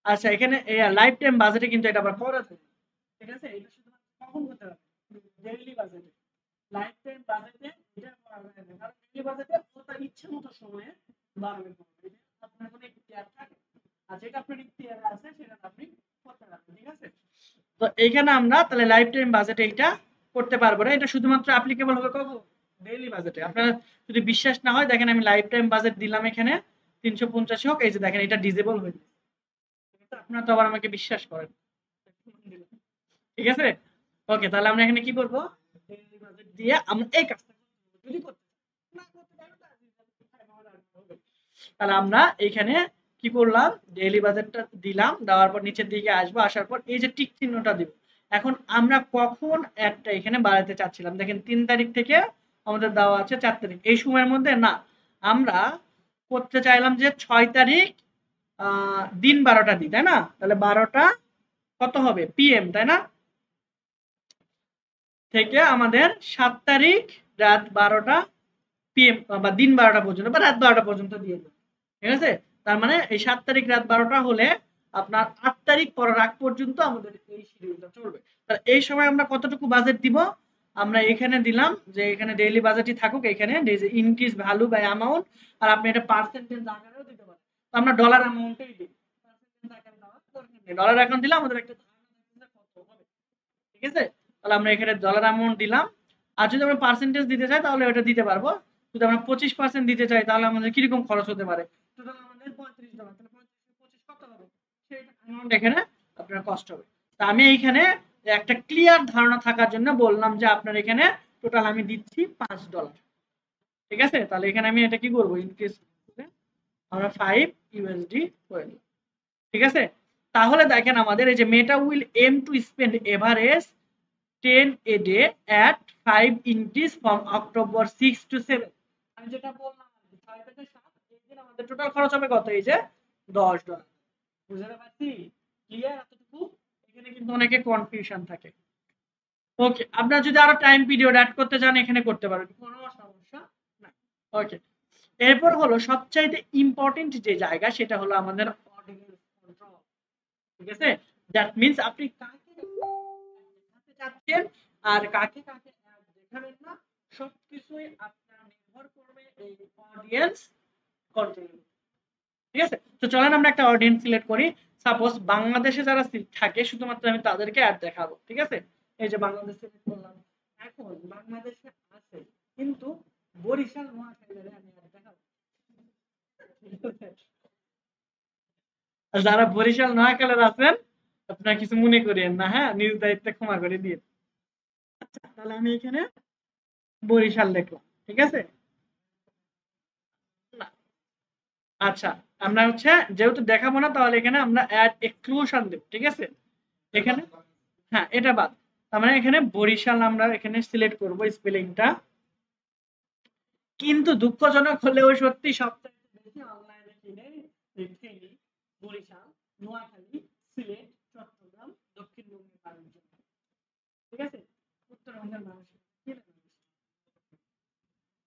Speaker 1: আচ্ছা, এখানে লাইফ টাইম বাজেটে কিন্তু এটা আবার করা যায়, ঠিক আছে? এটা শুধুমাত্র কখন করতে পারবেন? ডেইলি বাজেটে। লাইফ টাইম বাজেটে এটা করা যায় না, কারণ ডেইলি বাজেটে ও তার ইচ্ছে মতো সময়ে বাড়বে কমবে, আপনার কোনো ইখতিয়ার থাকে, আর যেটা আপনার ইখতিয়ারে আছে সেটা আপনি করতে পারবেন, ঠিক আছে? তো এইখানে আমরা তাহলে লাইফ টাইম বাজেটে এটা করতে পারবো না, এটা শুধুমাত্র অ্যাপ্লিকেবল হবে কখন? ডেইলি বাজেটে। আপনারা যদি বিশ্বাস না হয় দেখেন আমি লাইফ টাইম বাজেট দিলাম এখানে 350 হোক, এই যে দেখেন এটা ডিসেবল হয়ে যাবে, আপনারা তো আবার আমাকে বিশ্বাস করেন, ঠিক আছে? ওকে, তাহলে আমরা এখানে কি করব? ডেইলি বাজেট দিয়ে আমরা এই কাজটা যদি করতে না করতে পারি তাহলে আমরা এখানে কি করলাম, ডেইলি বাজেটটা দিলাম, দেওয়ার পর নিচের দিকে আসবো, আসার পর এই যে টিক চিহ্নটা দিব। এখন আমরা কখন অ্যাডটা এখানে বাড়াতে চাচ্ছিলাম, দেখেন 3 তারিখ থেকে আমাদের দেওয়া আছে 4 তারিখ, এই সময়ের মধ্যে না, আমরা করতে চাইলাম যে 6 তারিখ দিন 12টা দিই, তাই না? তাহলে 12টা কত হবে পিএম, তাই না? থেকে আমাদের 7 তারিখ রাত 12টা পিএম বা দিন 12টা পর্যন্ত বা রাত 12টা পর্যন্ত দিয়ে দেব। ঠিক আছে? তার মানে এই 7 তারিখ রাত 12টা হলে আপনার 8 তারিখ পরের আগ পর্যন্ত আমাদের এই শিডিউলটা চলবে। তাহলে এই সময় আমরা কতটুকু বাজেট দিব? আমরা এখানে দিলাম যে এখানে ডেইলি বাজেটই থাকুক, এখানে ইনক্রিজ ভ্যালু বাই অ্যামাউন্ট, আর আপনি এটা পার্সেন্টেজ আকারেও দিতে পারেন। তো আমরা ডলার অ্যামাউন্টেই দিই। পার্সেন্টেজ আকারে দেওয়ার দরকার নেই। ডলার অ্যাকাউন্ট দিলে আমাদের একটা ধারণা থাকবে যে কত হবে। ঠিক আছে? তাহলে আমরা এখানে ডলার অ্যামাউন্ট দিলাম। আর যদি আমরা পার্সেন্টেজ দিতে চাই তাহলে ওটা দিতে পারবো। যদি আমরা 25% দিতে চাই তাহলে আমাদের কিরকম খরচ হতে পারে? টোটাল আমাদের $35, তাহলে 25 কত হবে? সেই অ্যামাউন্ট এখানে আপনার কস্ট হবে। তা আমি এইখানে একটা ক্লিয়ার ধারণা থাকার জন্য বললাম যে আপনার এখানে টোটাল আমি দিচ্ছি $5। ঠিক আছে? তাহলে এখানে আমি এটা কি করব, ইনক্রিজ করে আমরা 5 ইউএসডি করে নিই। ঠিক আছে? তাহলে দেখেন আমাদের এই যে Meta will aim to spend average 10 a day at 5 increase from October 6 to 7। আমি যেটা বললাম 6 থেকে 7 এই দিন আমাদের টোটাল খরচ হবে কত? এই যে $10। বুঝতে পারছি? ক্লিয়ার এতটুকু? এখানে কিন্তু অনেকে কনফিউশন থাকে। ওকে, আপনারা যদি আরো টাইম পিরিয়ড অ্যাড করতে চান এখানে করতে পারবেন, কোনো সমস্যা নাই। ওকে, এরপর হলো সবচাইতে ইম্পর্টেন্ট যে জায়গা, সেটা হলো আমাদের অর্ডিন্যান্স কন্ট্রোল। ঠিক আছে? দ্যাট মিন্স আপনি কাকে দেখাতে চাচ্ছেন আর কাকে কাকে অ্যাড দেখাবেন না, সবকিছুই আপনার নির্ভর করবে এই অডিয়েন্স কন্ট্রোল। ঠিক আছে? তো চলেন আমরা একটা অডিয়েন্স সিলেক্ট করি। সাপোজ বাংলাদেশে যারা থাকে শুধুমাত্র আমি তাদেরকে অ্যাড দেখাবো। ঠিক আছে? এই যে বাংলাদেশ সিলেক্ট করলাম। এখন বাংলাদেশে আছে কিন্তু বরিশাল নোয়াখালীর আমি অ্যাড দেখাবো। যারা বরিশাল নোয়াখালীর আছেন আপনারা কিছু মনে করিয়েন না, হ্যাঁ, নিজ দায়িত্বে ক্ষমা করে দিয়ে। আচ্ছা, তাহলে আমি এখানে বরিশাল লিখলাম। ঠিক আছে? না, আচ্ছা, আমরা হচ্ছে যেহেতু দেখাবো না তাহলে এখানে আমরা অ্যাড এক্সক্লুশন দেব। ঠিক আছে? এখানে হ্যাঁ, এটা বাদ। তার মানে এখানে বরিশাল আমরা এখানে সিলেক্ট করব স্পেলিংটা। কিন্তু দুঃখজনক হলেও সত্যি সবচেয়ে বেশি অনলাইনে কিনে কিনি বরিশাল, নোয়াখালী, সিলেট, চট্টগ্রাম, দক্ষিণবঙ্গের মানুষজন। ঠিক আছে? উত্তরবঙ্গের মানুষ কিনে না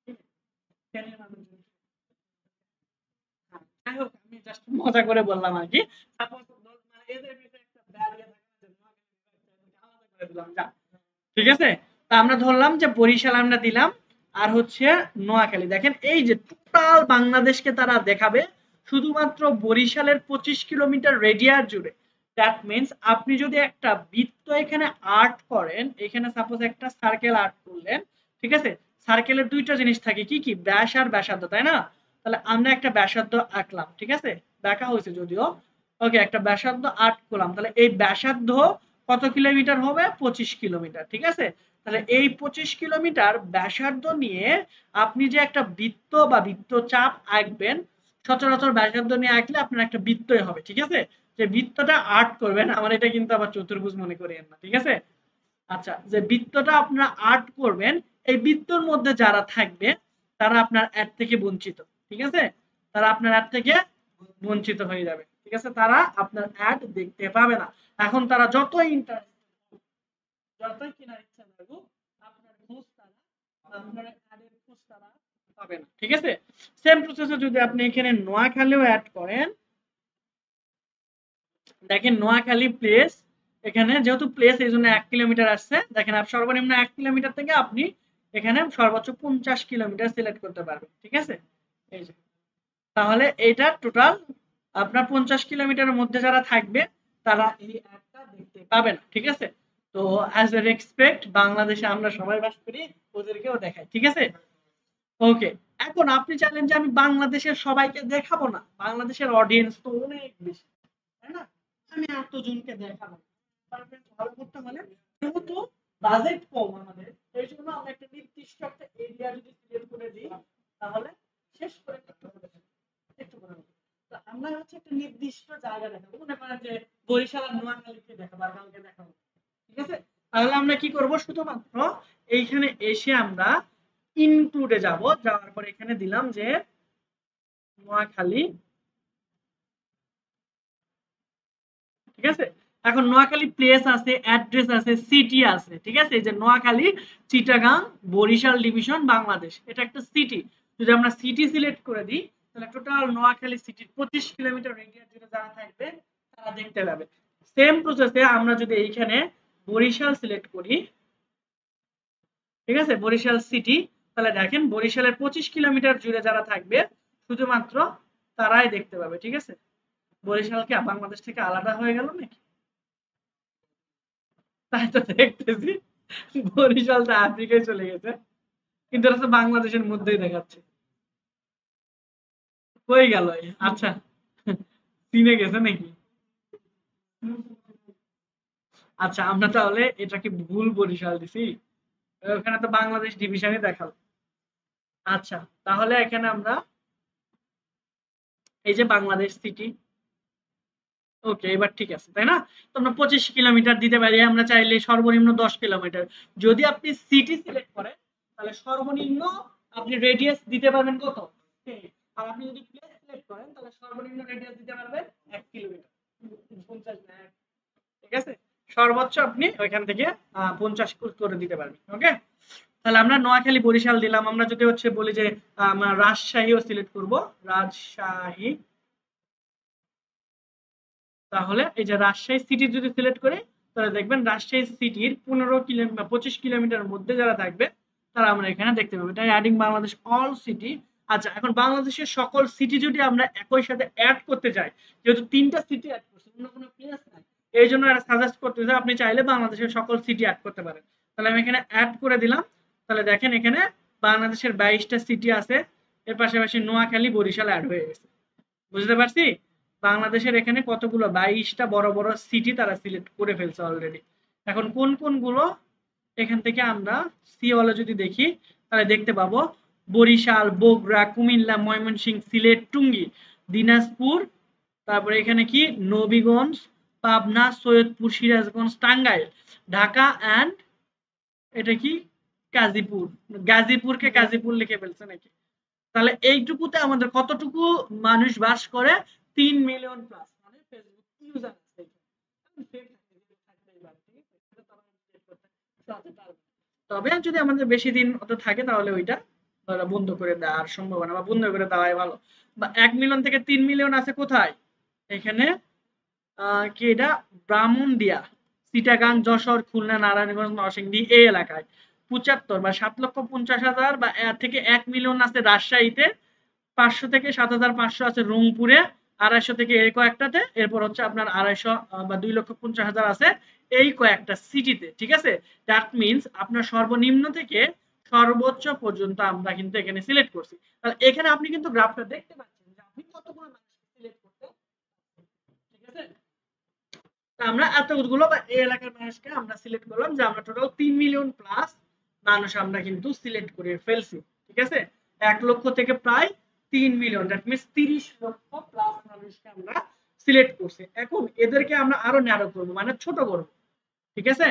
Speaker 1: বেশি। ট্রেনের মানুষজন। হ্যাঁ, যাই হোক আমি জাস্ট মজা করে বললাম আর কি। সাপোজ মানে এদের ভিতরে একটা ব্যারিয়ার থাকে না যে নোয়াখালী আলাদা করে দিলাম যা। ঠিক আছে? তা আমরা ধরলাম যে বরিশাল আমরা দিলাম আর হচ্ছে নোয়াখালী। দেখেন এই যে টোটাল বাংলাদেশকে তারা দেখাবে শুধুমাত্র বরিশালের 25 কিলোমিটার রেডিয়াস জুড়ে। দ্যাট মিন্স আপনি যদি একটা বৃত্ত এখানে আর্ট করেন, এখানে সাপোজ একটা সার্কেল আর্ট করলেন। ঠিক আছে? সার্কেলের দুইটা জিনিস থাকে, কি কি? ব্যাস আর ব্যাসার্ধ, তাই না? তাহলে আমরা একটা ব্যাসার্ধ আঁকলাম। ঠিক আছে? দেখা হয়েছে যদিও। ওকে, একটা ব্যাসার্ধ আর্ট করলাম। তাহলে এই ব্যাসার্ধ কত কিলোমিটার হবে? 25 কিলোমিটার। ঠিক আছে? তাহলে এই 25 কিলোমিটার ব্যাসার্ধ নিয়ে আপনি যে একটা বৃত্ত বা বৃত্তচাপ আঁকবেন, সচরাচর ব্যাসার্ধ নিয়ে আঁকলে আপনার একটা বৃত্তই হবে। ঠিক আছে? যে বৃত্তটা আর্ট করবেন, আমার এটা কিন্তু আবার চতুর্ভুজ মনে করিয়েন না। ঠিক আছে? আচ্ছা, যে বৃত্তটা আপনারা আর্ট করবেন, এই বৃত্তর মধ্যে যারা থাকবে তারা আপনার অ্যাড থেকে বঞ্চিত। ঠিক আছে? তারা আপনার অ্যাড থেকে বঞ্চিত হয়ে যাবে। ঠিক আছে? তারা আপনার অ্যাড দেখতে পাবে না। এখন তারা যতই যতই কেনার ইচ্ছা লাগুক, আপনার খোঁজ তারা, আপনার অ্যাডের খোঁজ তারা পাবে না। ঠিক আছে? সেম প্রসেসে যদি আপনি এখানে নোয়াখালীও অ্যাড করেন, দেখেন নোয়াখালী প্লেস, এখানে যেহেতু প্লেস এই জন্য 1 কিলোমিটার আসছে। দেখেন সর্বনিম্ন 1 কিলোমিটার থেকে আপনি এখানে সর্বোচ্চ 50 কিলোমিটার সিলেক্ট করতে পারবেন। ঠিক আছে? এই যে, তাহলে এইটা টোটাল আপনার 50 কিলোমিটারের মধ্যে যারা থাকবে তারা এই অ্যাডটা দেখতে পাবে না। ঠিক আছে? তো অ্যাজ এ রেসপেক্ট বাংলাদেশে আমরা সবাই বাস করি, ওদেরকেও দেখাই। ঠিক আছে? ওকে, এখন আপনি চাইলেন যে আমি বাংলাদেশের সবাইকে দেখাবো না, বাংলাদেশের অডিয়েন্স তো অনেক বেশি, তাই না? আমি এতজনকে দেখাবো না। পারফেক্ট ভালো করতে হলে যেহেতু বাজেট কম আমাদের, এই জন্য আমরা একটা নির্দিষ্ট একটা এরিয়া যদি সিলেক্ট করে দিই তাহলে শেষ করে একটু করে দেব। একটু করে দেব। তো আমরা হচ্ছে একটা জায়গা দেখাবো, মনে করেন যে বরিশাল আর নোয়াখালীকে দেখাবো আর কালকে দেখাবো, ঠিক আছে? তাহলে আমরা কি করব, শুধুমাত্র এইখানে এসে আমরা ইনক্লুডে যাব, যাওয়ার পর এখানে দিলাম যে নোয়াখালী, ঠিক আছে? এখন নোয়াখালী প্লেস আছে, অ্যাড্রেস আছে, সিটি আছে, ঠিক আছে? এই যে নোয়াখালী, চিটাগাং, বরিশাল ডিভিশন, বাংলাদেশ, এটা একটা সিটি। যদি আমরা সিটি সিলেক্ট করে দিই তাহলে টোটাল নোয়াখালী সিটির 25 কিলোমিটার রেডিয়াস জুড়ে যারা থাকবে তারা দেখতে পাবে। সেম প্রসেসে আমরা যদি এইখানে বরিশাল সিলেক্ট করি, ঠিক আছে, বরিশাল সিটি, তাহলে দেখেন বরিশালের 25 কিলোমিটার জুড়ে যারা থাকবে শুধুমাত্র তারাই দেখতে পাবে, ঠিক আছে? বরিশাল কি বাংলাদেশ থেকে আলাদা হয়ে গেল নাকি? তাই তো দেখতেছি, বরিশালটা আফ্রিকায় চলে গেছে, কিন্তু এটা তো বাংলাদেশের মধ্যেই দেখাচ্ছে। হয়ে গেল। আচ্ছা, চিনে গেছে নাকি? আচ্ছা, আমরা তাহলে এটাকে ভুল বরিশাল দিছি, ওখানে তো বাংলাদেশ ডিভিশনই দেখালো। আচ্ছা, তাহলে এখানে আমরা এই যে বাংলাদেশ সিটি, ওকে, এবার ঠিক আছে, তাই না? তো আমরা 25 কিলোমিটার দিতে পারি, আমরা চাইলে সর্বনিম্ন 10 কিলোমিটার। যদি আপনি সিটি সিলেক্ট করেন তাহলে সর্বনিম্ন আপনি রেডিয়াস দিতে পারবেন কত? আর আপনি যদি প্লেস সিলেক্ট করেন তাহলে সর্বনিম্ন রেডিয়াস দিতে পারবেন 1 কিলোমিটার, 50 না, ঠিক আছে? সর্বোচ্চ আপনি ওইখান থেকে 50 করে দিতে পারবেন। ওকে, তাহলে আমরা নোয়াখালী বরিশাল দিলাম। আমরা যদি হচ্ছে বলি যে আমরা রাজশাহীও সিলেক্ট করব, রাজশাহী, তাহলে এই যে রাজশাহী সিটি যদি সিলেক্ট করি তাহলে দেখবেন রাজশাহী সিটির 15 কিলোমিটার 25 কিলোমিটার মধ্যে যারা থাকবে তারা আমরা এখানে দেখতে পাবো। এটা অ্যাডিং বাংলাদেশ অল সিটি। আচ্ছা, এখন বাংলাদেশের সকল সিটি যদি আমরা একই সাথে অ্যাড করতে চাই, যেহেতু 3টা সিটি অ্যাড করছি, অন্য কোনো প্লেস নাই, এই জন্য এটা সাজেস্ট করতেছে আপনি চাইলে বাংলাদেশের সকল সিটি অ্যাড করতে পারেন। তাহলে আমি এখানে অ্যাড করে দিলাম। তাহলে দেখেন এখানে বাংলাদেশের 22টা সিটি আছে, এর পাশাপাশি নোয়াখালী বরিশাল অ্যাড হয়ে গেছে। বুঝতে পারছি? বাংলাদেশের এখানে কতগুলো 22টা বড় বড় সিটি তারা সিলেক্ট করে ফেলছে অলরেডি। এখন কোন কোনগুলো এখান থেকে আমরা সি ওয়ালে যদি দেখি তাহলে দেখতে পাবো বরিশাল, বগুড়া, কুমিল্লা, ময়মনসিংহ, সিলেট, টুঙ্গি, দিনাজপুর, তারপরে এখানে কি নবীগঞ্জ, পাবনা, সৈয়দপুর, সিরাজগঞ্জ, টাঙ্গাইল, ঢাকা অ্যান্ড এটা কি গাজীপুর। গাজীপুরকে গাজীপুর লিখে ফেলছে নাকি? তাহলে এইটুকুতে আমাদের কতটুকু মানুষ বাস করে? 3 মিলিয়ন প্লাস, মানে ফেসবুক ইউজার আছে। তবে যদি আমাদের বেশি দিন অত থাকে তাহলে ওইটা বন্ধ করে দেওয়ার সম্ভাবনা, বা বন্ধ করে দেওয়াই ভালো। বা 1 মিলিয়ন থেকে 3 মিলিয়ন আছে কোথায়? এখানে কি এটা ব্রাহ্মণদিয়া, চিটাগাং, যশোর, খুলনা, নারায়ণগঞ্জ, নরসিংদী এই এলাকায় 75 বা 7,50,000 বা এর থেকে 1 মিলিয়ন আছে রাজশাহীতে, 500 থেকে 7,500 আছে রংপুরে, 250 থেকে এই কয়েকটাতে, এরপর হচ্ছে আপনার 250 বা 2,50,000 আছে এই কয়েকটা সিটিতে, ঠিক আছে? দ্যাট মিন্স আপনার সর্বনিম্ন থেকে সর্বোচ্চ পর্যন্ত আমরা কিন্তু এখানে সিলেক্ট করছি। তাহলে এখানে আপনি কিন্তু গ্রাফটা দেখতে পাচ্ছেন যে আপনি কতগুলো মানুষ সিলেক্ট করতে, ঠিক আছে? আমরা এতগুলো বা এই এলাকার মানুষকে আমরা সিলেক্ট করলাম যে আমরা টোটাল 3 মিলিয়ন প্লাস মানুষ আমরা কিন্তু সিলেক্ট করে ফেলছি, ঠিক আছে? 1 লক্ষ থেকে প্রায় 3 মিলিয়ন, দ্যাট মিন্স 30 লক্ষ প্লাস মানুষকে আমরা সিলেক্ট করছি। এখন এদেরকে আমরা আরো ন্যারো করব, মানে ছোট করব, ঠিক আছে?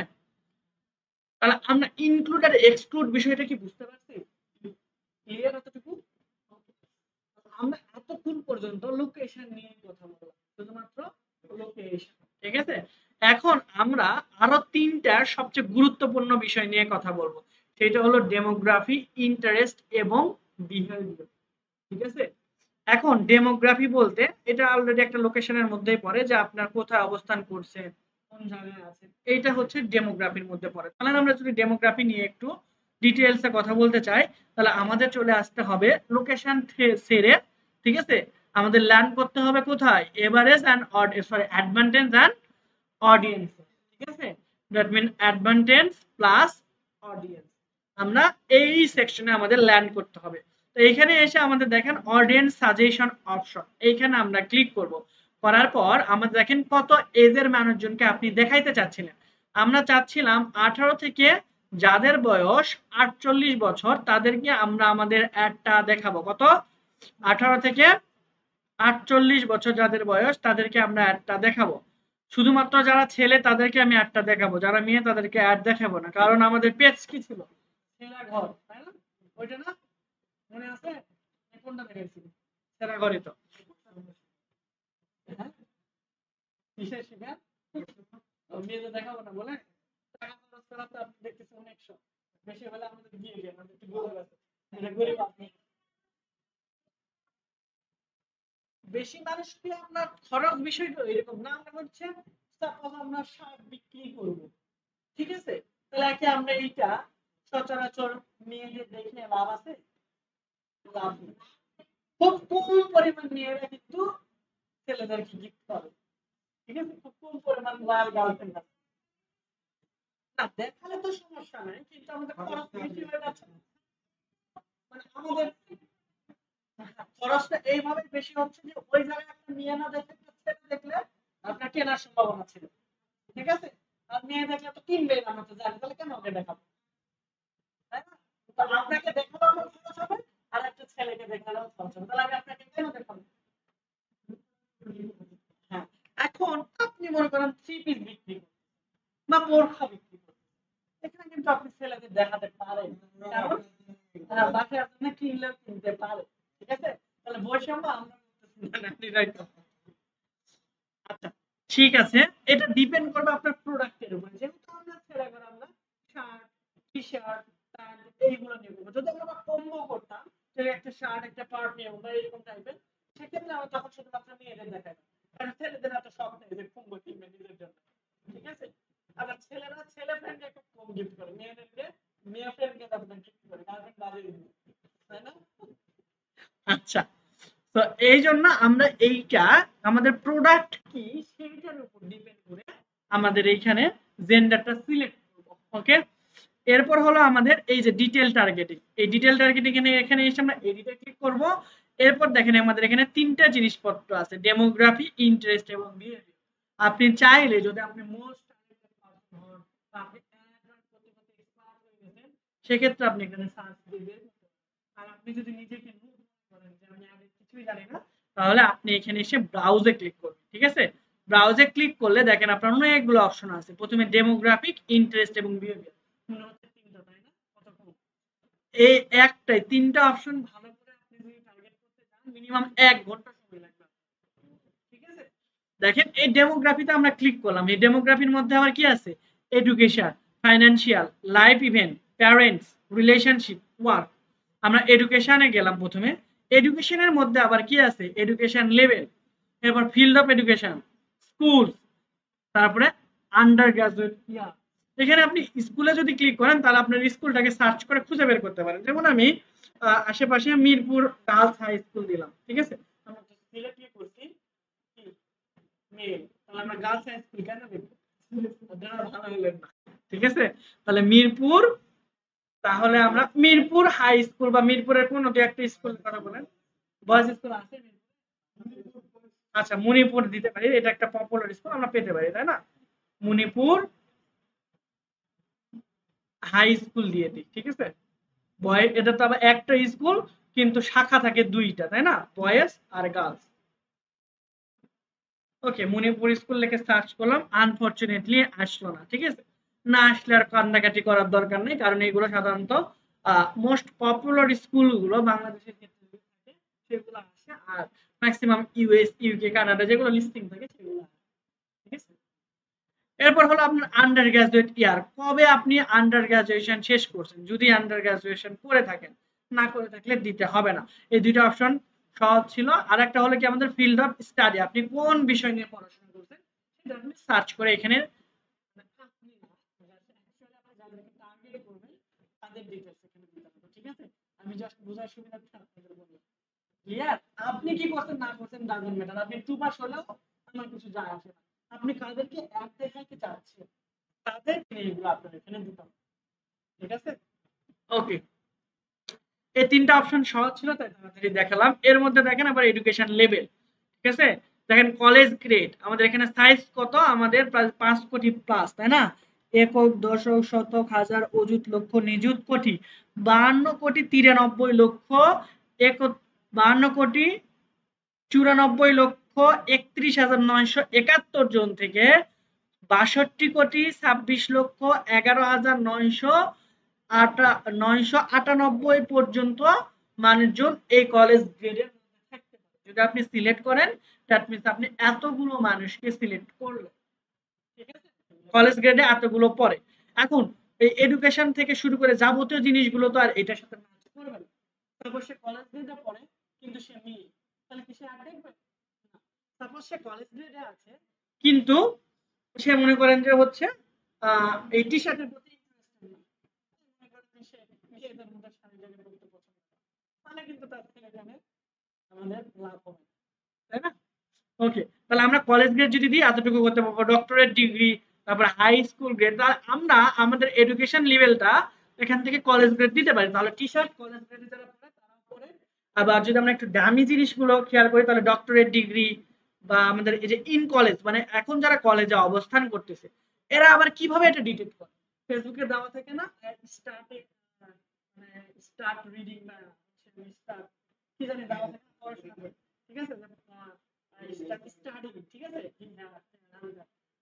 Speaker 1: তাহলে আমরা ইনক্লুড আর এক্সক্লুড বিষয়টা কি বুঝতে পারছি? ক্লিয়ার এতটুকু? আমরা এতক্ষণ পর্যন্ত লোকেশন নিয়ে কথা বললাম, শুধুমাত্র লোকেশন, ঠিক আছে? এখন আমরা আরো 3টা সবচেয়ে গুরুত্বপূর্ণ বিষয় নিয়ে কথা বলবো, সেটা হলো ডেমোগ্রাফি, ইন্টারেস্ট এবং বিহেভিয়ার, ঠিক আছে? এখন ডেমোগ্রাফি বলতে এটা অলরেডি একটা লোকেশনের মধ্যেই পড়ে, যে আপনার কোথায় অবস্থান করছে, কোন জায়গায় আছে, এইটা হচ্ছে ডেমোগ্রাফির মধ্যে পড়ে। তাহলে আমরা যদি ডেমোগ্রাফি নিয়ে একটু ডিটেইলসে কথা বলতে চাই তাহলে আমাদের চলে আসতে হবে লোকেশন ছেড়ে, ঠিক আছে? আমাদের ল্যান্ড করতে হবে কোথায়? Average and advantage and audience, ঠিক আছে? That mean advantage plus audience, আমরা এই সেকশনে আমাদের ল্যান্ড করতে হবে। তো এখানে এসে আমাদের দেখেন অডিয়েন্স সাজেশন অপশন, এইখানে আমরা ক্লিক করব। করার পর আমাদের দেখেন কত এজের মানুষজনকে আপনি দেখাইতে চাচ্ছিলেন। আমরা চাচ্ছিলাম 18 থেকে যাদের বয়স 48 বছর তাদেরকে আমরা আমাদের অ্যাডটা দেখাবো। কত? 18 থেকে 48 বছর যাদের বয়স তাদেরকে আমরা অ্যাডটা দেখাবো। শুধুমাত্র যারা ছেলে তাদেরকে আমি অ্যাডটা দেখাবো, যারা মেয়ে তাদেরকে অ্যাড দেখাবো না, কারণ আমাদের পেজ কি ছিল, ছেঁড়া ঘর, তাই না? ওইটা না, মনে আছে? কোনটা দেখাইছি? ছেঁড়া ঘরই তো। হ্যাঁ, কিসের শিকার? মেয়েদের দেখাবো না বলে টাকা খরচ করা তো আপনি দেখতেছেন 100, বেশি হলে আমাদের দিয়ে দিন, আমাদের একটু গরিব আছে, এটা গরিব আপনি। বেশি মানুষকে আমরা খরচ বিষয়টা এরকম না, আমরা হচ্ছে সাপোজ আমরা শাক বিক্রি করব, ঠিক আছে, তাহলে কি আমরা এইটা সচরাচর মেয়েদের দেখলে লাভ আছে? লাভ নেই। খুব কম পরিমাণ মেয়েরা কিন্তু ছেলেদেরকে গিফট করে, ঠিক আছে, খুব কম পরিমাণ লাল গার্লফ্রেন্ড আছে। না দেখালে তো সমস্যা নাই, কিন্তু আমাদের খরচ বেশি হয়ে যাচ্ছে না? মানে আমাদের খরচটা এইভাবে বেশি হচ্ছে যে ওই জায়গায় একটা মেয়ে না দেখে একটা ছেলে দেখলে আপনার কেনার সম্ভাবনা ছিল, ঠিক আছে, আর মেয়ে দেখলে তো কিনবেই না, আমরা তো জানি, তাহলে কেন ওকে দেখাবো, তাই না? তো আপনাকে দেখালেও আমার খরচ হবে, আর একটা ছেলেকে দেখালেও খরচ হবে, তাহলে আমি আপনাকে কেন দেখাবো? হ্যাঁ, এখন আপনি মনে করেন থ্রি পিস বিক্রি করুন বা বোরখা বিক্রি করুন, এখানে কিন্তু আপনি ছেলেদের দেখাতে পারেন, কারণ বাসার জন্য কিনলেও কিনতে পারে, ঠিক আছে, তাহলে বৈষম্য আমরা করতেছি না, আপনি রাইট। আচ্ছা, ঠিক আছে, এটা ডিপেন্ড করবে আপনার প্রোডাক্টের উপরে, যেহেতু আমরা ছেলে করে আমরা শার্ট, টি শার্ট, প্যান্ট এইগুলো নিয়ে করবো, যদি আমরা কম্বো করতাম যে একটা শার্ট একটা পার্ট নিয়ে বা এরকম টাইপের, সেক্ষেত্রে আমরা তখন শুধুমাত্র মেয়েদের দেখাই, কারণ ছেলেদের এত শখ নেই যে কম্বো কিনবে নিজের জন্য, ঠিক আছে, আবার ছেলেরা ছেলে ফ্রেন্ডকে খুব কম গিফট করে, মেয়েদেরকে মেয়ে ফ্রেন্ডকে তাদের গিফট করে, গার্লফ্রেন্ড বাজিয়ে দিবে, তাই না? আচ্ছা, তো এই জন্য আমরা এইটা আমাদের প্রোডাক্ট কি সেইটার উপর ডিপেন্ড করে আমাদের এইখানে জেন্ডারটা সিলেক্ট করব, ওকে। এরপর হলো আমাদের এই যে ডিটেল টার্গেটিং, এই ডিটেল টার্গেটিং এখানে এসে আমরা এডিটে ক্লিক করব। এরপর দেখেন আমাদের এখানে তিনটা জিনিসপত্র আছে, ডেমোগ্রাফি, ইন্টারেস্ট এবং বিহেভিয়ার। আপনি চাইলে যদি আপনি মোস্ট টার্গেটেড পারসন হন বা আপনি অ্যাডভান্স করতে করতে এক্সপার্ট হয়ে গেছেন, সেক্ষেত্রে আপনি এখানে সার্চ দিবেন। আর আপনি যদি নিজেকে নতুন করেন যে আমি আগে কিছুই জানি না, তাহলে আপনি এখানে এসে ব্রাউজে ক্লিক করবেন, ঠিক আছে। ব্রাউজে ক্লিক করলে দেখেন আপনার অনেকগুলো অপশন আছে, প্রথমে ডেমোগ্রাফিক, ইন্টারেস্ট এবং বিহেভিয়ার, মনে হচ্ছে তিনটা, তাই না? কত কম, এই একটাই তিনটা অপশন ভালো করে আপনি যদি টার্গেট করতে চান মিনিমাম 1 ঘন্টা সময় লাগবে, ঠিক আছে। দেখেন এই ডেমোগ্রাফিতে আমরা ক্লিক করলাম, এই ডেমোগ্রাফির মধ্যে আবার কি আছে, education, financial, life event, parents, relationship, work. আমরা এডুকেশনে গেলাম প্রথমে, এডুকেশনের মধ্যে আবার কি আছে, এডুকেশন লেভেল, এরপর ফিল্ড অফ এডুকেশন, স্কুল, তারপরে আন্ডার গ্রাজুয়েট ইয়ার। এখানে আপনি স্কুলে যদি ক্লিক করেন তাহলে আপনার স্কুলটাকে সার্চ করে খুঁজে বের করতে পারেন, যেমন আমি আশেপাশে মিরপুর গার্লস হাই স্কুল দিলাম, ঠিক আছে, আমরা সিলেক্ট কি করছি, কি মেল, তাহলে আমরা গার্লস হাই স্কুল কেন দেব, আপনারা ভালো হলেন না, ঠিক আছে, তাহলে মিরপুর, তাহলে আমরা মিরপুর হাই স্কুল বা মিরপুরের কোন একটা স্কুলের কথা বলেন, বয়েজ স্কুল আছে আচ্ছা মণিপুর দিতে পারি, এটা একটা পপুলার স্কুল আমরা পেতে পারি, তাই না? মণিপুর হাই স্কুল দিয়ে দিই, ঠিক আছে, বয় এটা তো আবার একটা স্কুল কিন্তু শাখা থাকে দুইটা, তাই না, বয়েজ আর গার্লস। ওকে, মণিপুর স্কুল লিখে সার্চ করলাম, আনফরচুনেটলি আসলো না, ঠিক আছে, না আসলে আর কান্নাকাটি করার দরকার নেই, কারণ এগুলো সাধারণত মোস্ট পপুলার স্কুলগুলো বাংলাদেশের ক্ষেত্রে থাকে সেগুলো আসে, আর ম্যাক্সিমাম ইউএস, ইউকে, কানাডা যেগুলো লিস্টিং থাকে সেগুলো আসে, ঠিক আছে। এরপর হলো আপনার আন্ডার গ্রাজুয়েট ইয়ার, কবে আপনি আন্ডার গ্রাজুয়েশন শেষ করছেন, যদি আন্ডার গ্রাজুয়েশন করে থাকেন, না করে থাকলে দিতে হবে না, এই দুইটা অপশন সহজ ছিল। আর একটা হলো কি আমাদের ফিল্ড অফ স্টাডি, আপনি কোন বিষয় নিয়ে পড়াশোনা করছেন সেটা আপনি সার্চ করে এখানে আপনি না, actually আপনি যাদেরকে টার্গেট করবেন তাদের ডিটেইলস এখানে দিতে হবে, ঠিক আছে, আমি জাস্ট বোঝার সুবিধার্থে আপনাদের বললাম, ক্লিয়ার? আপনি কি করছেন না করছেন ডাজন্ট ম্যাটার, আপনি টু পাস হলেও আমার কিছু যায় আসে না, আপনি কাদেরকে অ্যাড দেখাইতে চাচ্ছেন তাদের জিনিসগুলো আপনার এখানে দিতে হবে, ঠিক আছে। ওকে, এই তিনটা অপশন সহজ ছিল তাই তাড়াতাড়ি দেখালাম। এর মধ্যে দেখেন আবার এডুকেশন লেভেল, ঠিক আছে, দেখেন কলেজ গ্রেড, আমাদের এখানে সাইজ কত, আমাদের প্রায় 5 কোটি প্লাস, তাই না, একক, দশক, শতক, হাজার, অযুত, লক্ষ, নিযুত, কোটি, 52 কোটি 93 লক্ষ, এক 52 কোটি 94,31,971 জন থেকে 62,11,998 পর্যন্ত মানুষজন এই কলেজ গ্রেডের মধ্যে থাকতে পারে। যদি আপনি সিলেক্ট করেন দ্যাট মিন্স আপনি এতগুলো মানুষকে সিলেক্ট করলেন, ঠিক আছে? কলেজ গ্রেডে এতগুলো পড়ে। এখন এই এডুকেশন থেকে শুরু করে যাবতীয় জিনিসগুলো তো আর এটার সাথে ম্যাচ করবে না। তারপর সে কলেজ গ্রেডে পড়ে কিন্তু সে মেয়ে, তাহলে কি সে আর দেখবে? সাপোজ সে কলেজ গ্রেডে আছে কিন্তু সে মনে করেন যে হচ্ছে এই টি শার্টের প্রতি ইন্টারেস্টেড না, মনে করেন যে সে মেয়েদের মধ্যে শাড়ি জারি পরতে পছন্দ করে, তাহলে কিন্তু তার থেকে আমাদের লাভ হবে, তাই না? ওকে, তাহলে আমরা কলেজ গ্রেড যদি দিই এতটুকু করতে পারবো, ডক্টরেট ডিগ্রি, তারপর হাই স্কুল গ্রেড, তাহলে আমরা আমাদের এডুকেশন লেভেলটা এখান থেকে কলেজ গ্রেড দিতে পারি। তাহলে টি শার্ট কলেজ গ্রেডে যারা পড়ে তারাও পড়ে। আবার যদি আমরা একটু দামি জিনিসগুলো খেয়াল করি তাহলে ডক্টরেট ডিগ্রি বা আমাদের এই যে ইন কলেজ মানে এখন যারা কলেজে অবস্থান করতেছে এরা আবার কিভাবে এটা ডিটেক্ট করে? ফেসবুকে দেওয়া থাকে না স্টার্টে মানে স্টার্ট রিডিং বা স্টার্ট কি জানি দেওয়া থাকে পড়াশোনা করে, ঠিক আছে? স্টাডি, ঠিক আছে?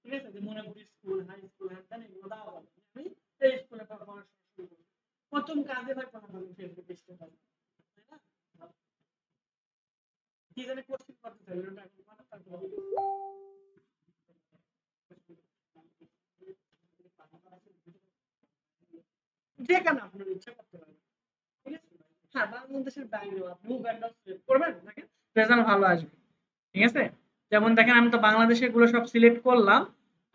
Speaker 1: ঠিক আছে, যে মনেপুরি স্কুল, হাই স্কুল, হ্যাঁ এগুলো দেওয়া হবে। আমি এই স্কুলে পড়াশোনা শুরু করি, প্রথম কাজে হয় কোনো ফেসবুক স্ট্যাটাস, তাই না? কি জানি কোশ্চেন করতে চাই ওটা এখন মানে তারপর যেখানে আপনার ইচ্ছা করতে পারেন, ঠিক আছে? হ্যাঁ, বাংলাদেশের বাইরেও আপনি উগান্ডা সিলেক্ট করবেন, দেখেন রেজাল্ট ভালো আসবে, ঠিক আছে? যেমন দেখেন আমি তো বাংলাদেশের গুলো সব সিলেক্ট করলাম,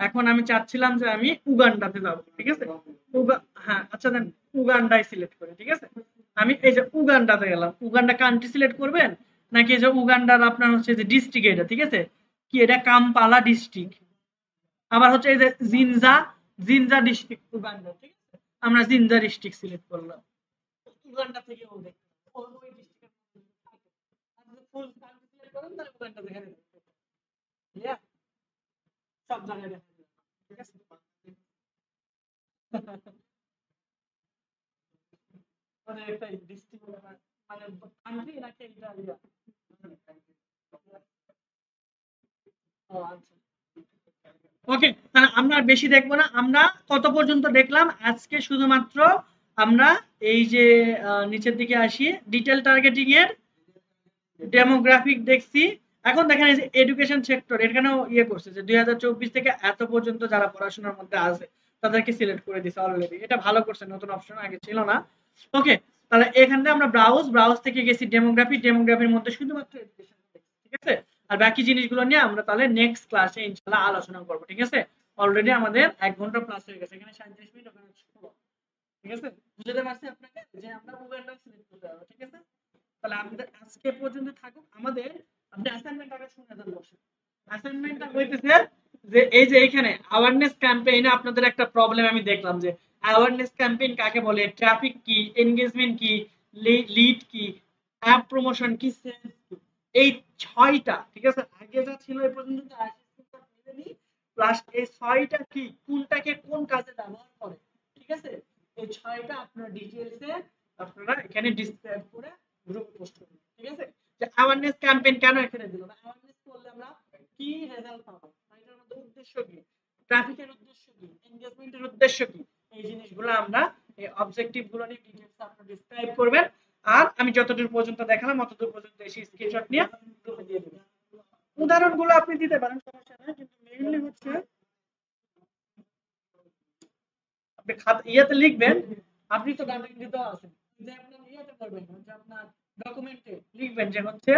Speaker 1: এখন আমি চাচ্ছিলাম যে আমি উগান্ডাতে যাব, ঠিক আছে? হ্যাঁ আচ্ছা দেন উগান্ডায় সিলেক্ট করি, ঠিক আছে? আমি এই যে উগান্ডাতে গেলাম, উগান্ডা কান্ট্রি সিলেক্ট করবেন নাকি এই যে উগান্ডার আপনার হচ্ছে যে ডিস্ট্রিক্ট, এটা ঠিক আছে কি, এটা কাম্পালা ডিস্ট্রিক্ট, আবার হচ্ছে এই যে জিনজা, জিনজা ডিস্ট্রিক্ট উগান্ডা, ঠিক আছে? আমরা জিনজা ডিস্ট্রিক্ট সিলেক্ট করলাম, উগান্ডা থেকে ও দেখতে ওই ডিস্ট্রিক্টের মধ্যে থাকে। আপনি ফুল কান্ট্রি সিলেক্ট করেন তাহলে উগান্ডা দেখে নেবেন, ক্লিয়ার? সব জায়গায় দেখা যায়, ঠিক আছে? মানে একটা ডিস্ট্রিক্ট মানে কান্ট্রি নাকি এটা ইয়া? ও আচ্ছা, ওকে, তাহলে আমরা আর বেশি দেখবো না, আমরা কত পর্যন্ত দেখলাম আজকে? শুধুমাত্র আমরা এই যে নিচের দিকে আসি, ডিটেল টার্গেটিং এর ডেমোগ্রাফিক দেখছি। এখন দেখেন এই যে এডুকেশন সেক্টর এখানেও ইয়ে করছে যে 2024 থেকে এত পর্যন্ত যারা পড়াশোনার মধ্যে আছে তাদেরকে সিলেক্ট করে দিছে অলরেডি, এটা ভালো করছে, নতুন অপশন আগে ছিল না। ওকে, তাহলে এখান থেকে আমরা ব্রাউজ থেকে গেছি ডেমোগ্রাফির মধ্যে শুধুমাত্র এডুকেশন, ঠিক আছে? আর বাকি জিনিসগুলো নিয়ে আমরা তাহলে নেক্সট ক্লাসে ইনশাআল্লাহ আলোচনা করব, ঠিক আছে? অলরেডি আমাদের 1 ঘন্টা প্লাস হয়ে গেছে, এখানে 37 মিনিট, ওখানে 16, ঠিক আছে? বুঝতে পারছি আপনাকে যে আমরা উগান্ডা সিলেক্ট করতে হবে, ঠিক আছে? তাহলে আমাদের আজকে পর্যন্ত থাকুক। আমাদের আপনি অ্যাসাইনমেন্ট আগে শুনে যান বসে। অ্যাসাইনমেন্টটা হইতেছে যে এই যে এখানে অ্যাওয়ারনেস ক্যাম্পেইনে আপনাদের একটা প্রবলেম আমি দেখলাম যে অ্যাওয়ারনেস ক্যাম্পেইন কাকে বলে, ট্রাফিক কি, এনগেজমেন্ট কি, লিড কি, অ্যাপ প্রমোশন কি, সেলস কি, এই 6টা, ঠিক আছে? আগে যা ছিল এই পর্যন্ত যা আসেনি প্লাস এই 6টা কি কোনটাকে কোন কাজে ব্যবহার করে, ঠিক আছে? এই 6টা আপনার ডিটেইলসে আপনারা এখানে ডিসক্রাইব করে গ্রুপে পোস্ট করুন, ঠিক আছে? যে অ্যাওয়ারনেস ক্যাম্পেইন কেন এখানে দিলাম, অ্যাওয়ারনেস করলে আমরা কি রেজাল্ট পাবো, এটার মধ্যে উদ্দেশ্য কি, ট্রাফিকের উদ্দেশ্য কি, এনগেজমেন্টের উদ্দেশ্য কি, এই জিনিসগুলো আমরা এই অবজেক্টিভ গুলো নিয়ে ডিটেইলস আপনারা ডিসক্রাইব করবেন। আর আমি যতদূর পর্যন্ত দেখালাম ততদূর পর্যন্ত এসে স্ক্রিনশট নিয়ে গ্রুপে দিয়ে দেবেন। উদাহরণগুলো আপনি দিতে পারেন, সমস্যা নাই, কিন্তু মেইনলি হচ্ছে আপনি ইয়েতে লিখবেন, আপনি তো গান দিতে আছেন যে আপনার ইয়েতে করবেন যে আপনার ডকুমেন্টে লিখবেন যে হচ্ছে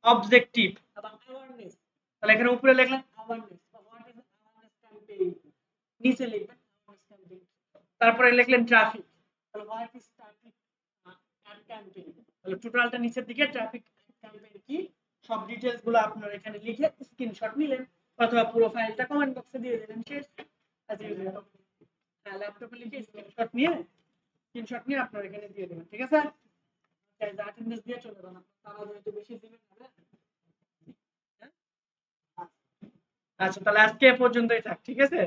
Speaker 1: অবজেক্টিভ এবং অ্যাওয়ারনেস, তাহলে এখানে উপরে লিখলেন অ্যাওয়ারনেস বা হোয়াট ইজ অ্যাওয়ারনেস ক্যাম্পেইন, নিচে লিখবেন অ্যাওয়ারনেস ক্যাম্পেইন, তারপরে লিখলেন ট্রাফিক, তাহলে হোয়াট ইজ ট্রাফিক ক্যাম্পেইন, তাহলে টোটালটা নিচের দিকে ট্রাফিক ক্যাম্পেইন কি, সব ডিটেইলস গুলো আপনারা এখানে লিখে স্ক্রিনশট নিলেন অথবা পুরো ফাইলটা কমেন্ট বক্সে দিয়ে দিলেন, শেষ। অ্যাজ ইউজুয়াল ল্যাপটপে লিখে স্ক্রিনশট নিয়ে আপনার এখানে দিয়ে দেবেন, ঠিক আছে? অ্যাটেন্ডেন্স দিয়ে চলে যান, তারা যেহেতু বেশি দিবেন হবে। আচ্ছা, তাহলে আজকে এ পর্যন্তই থাক, ঠিক আছে?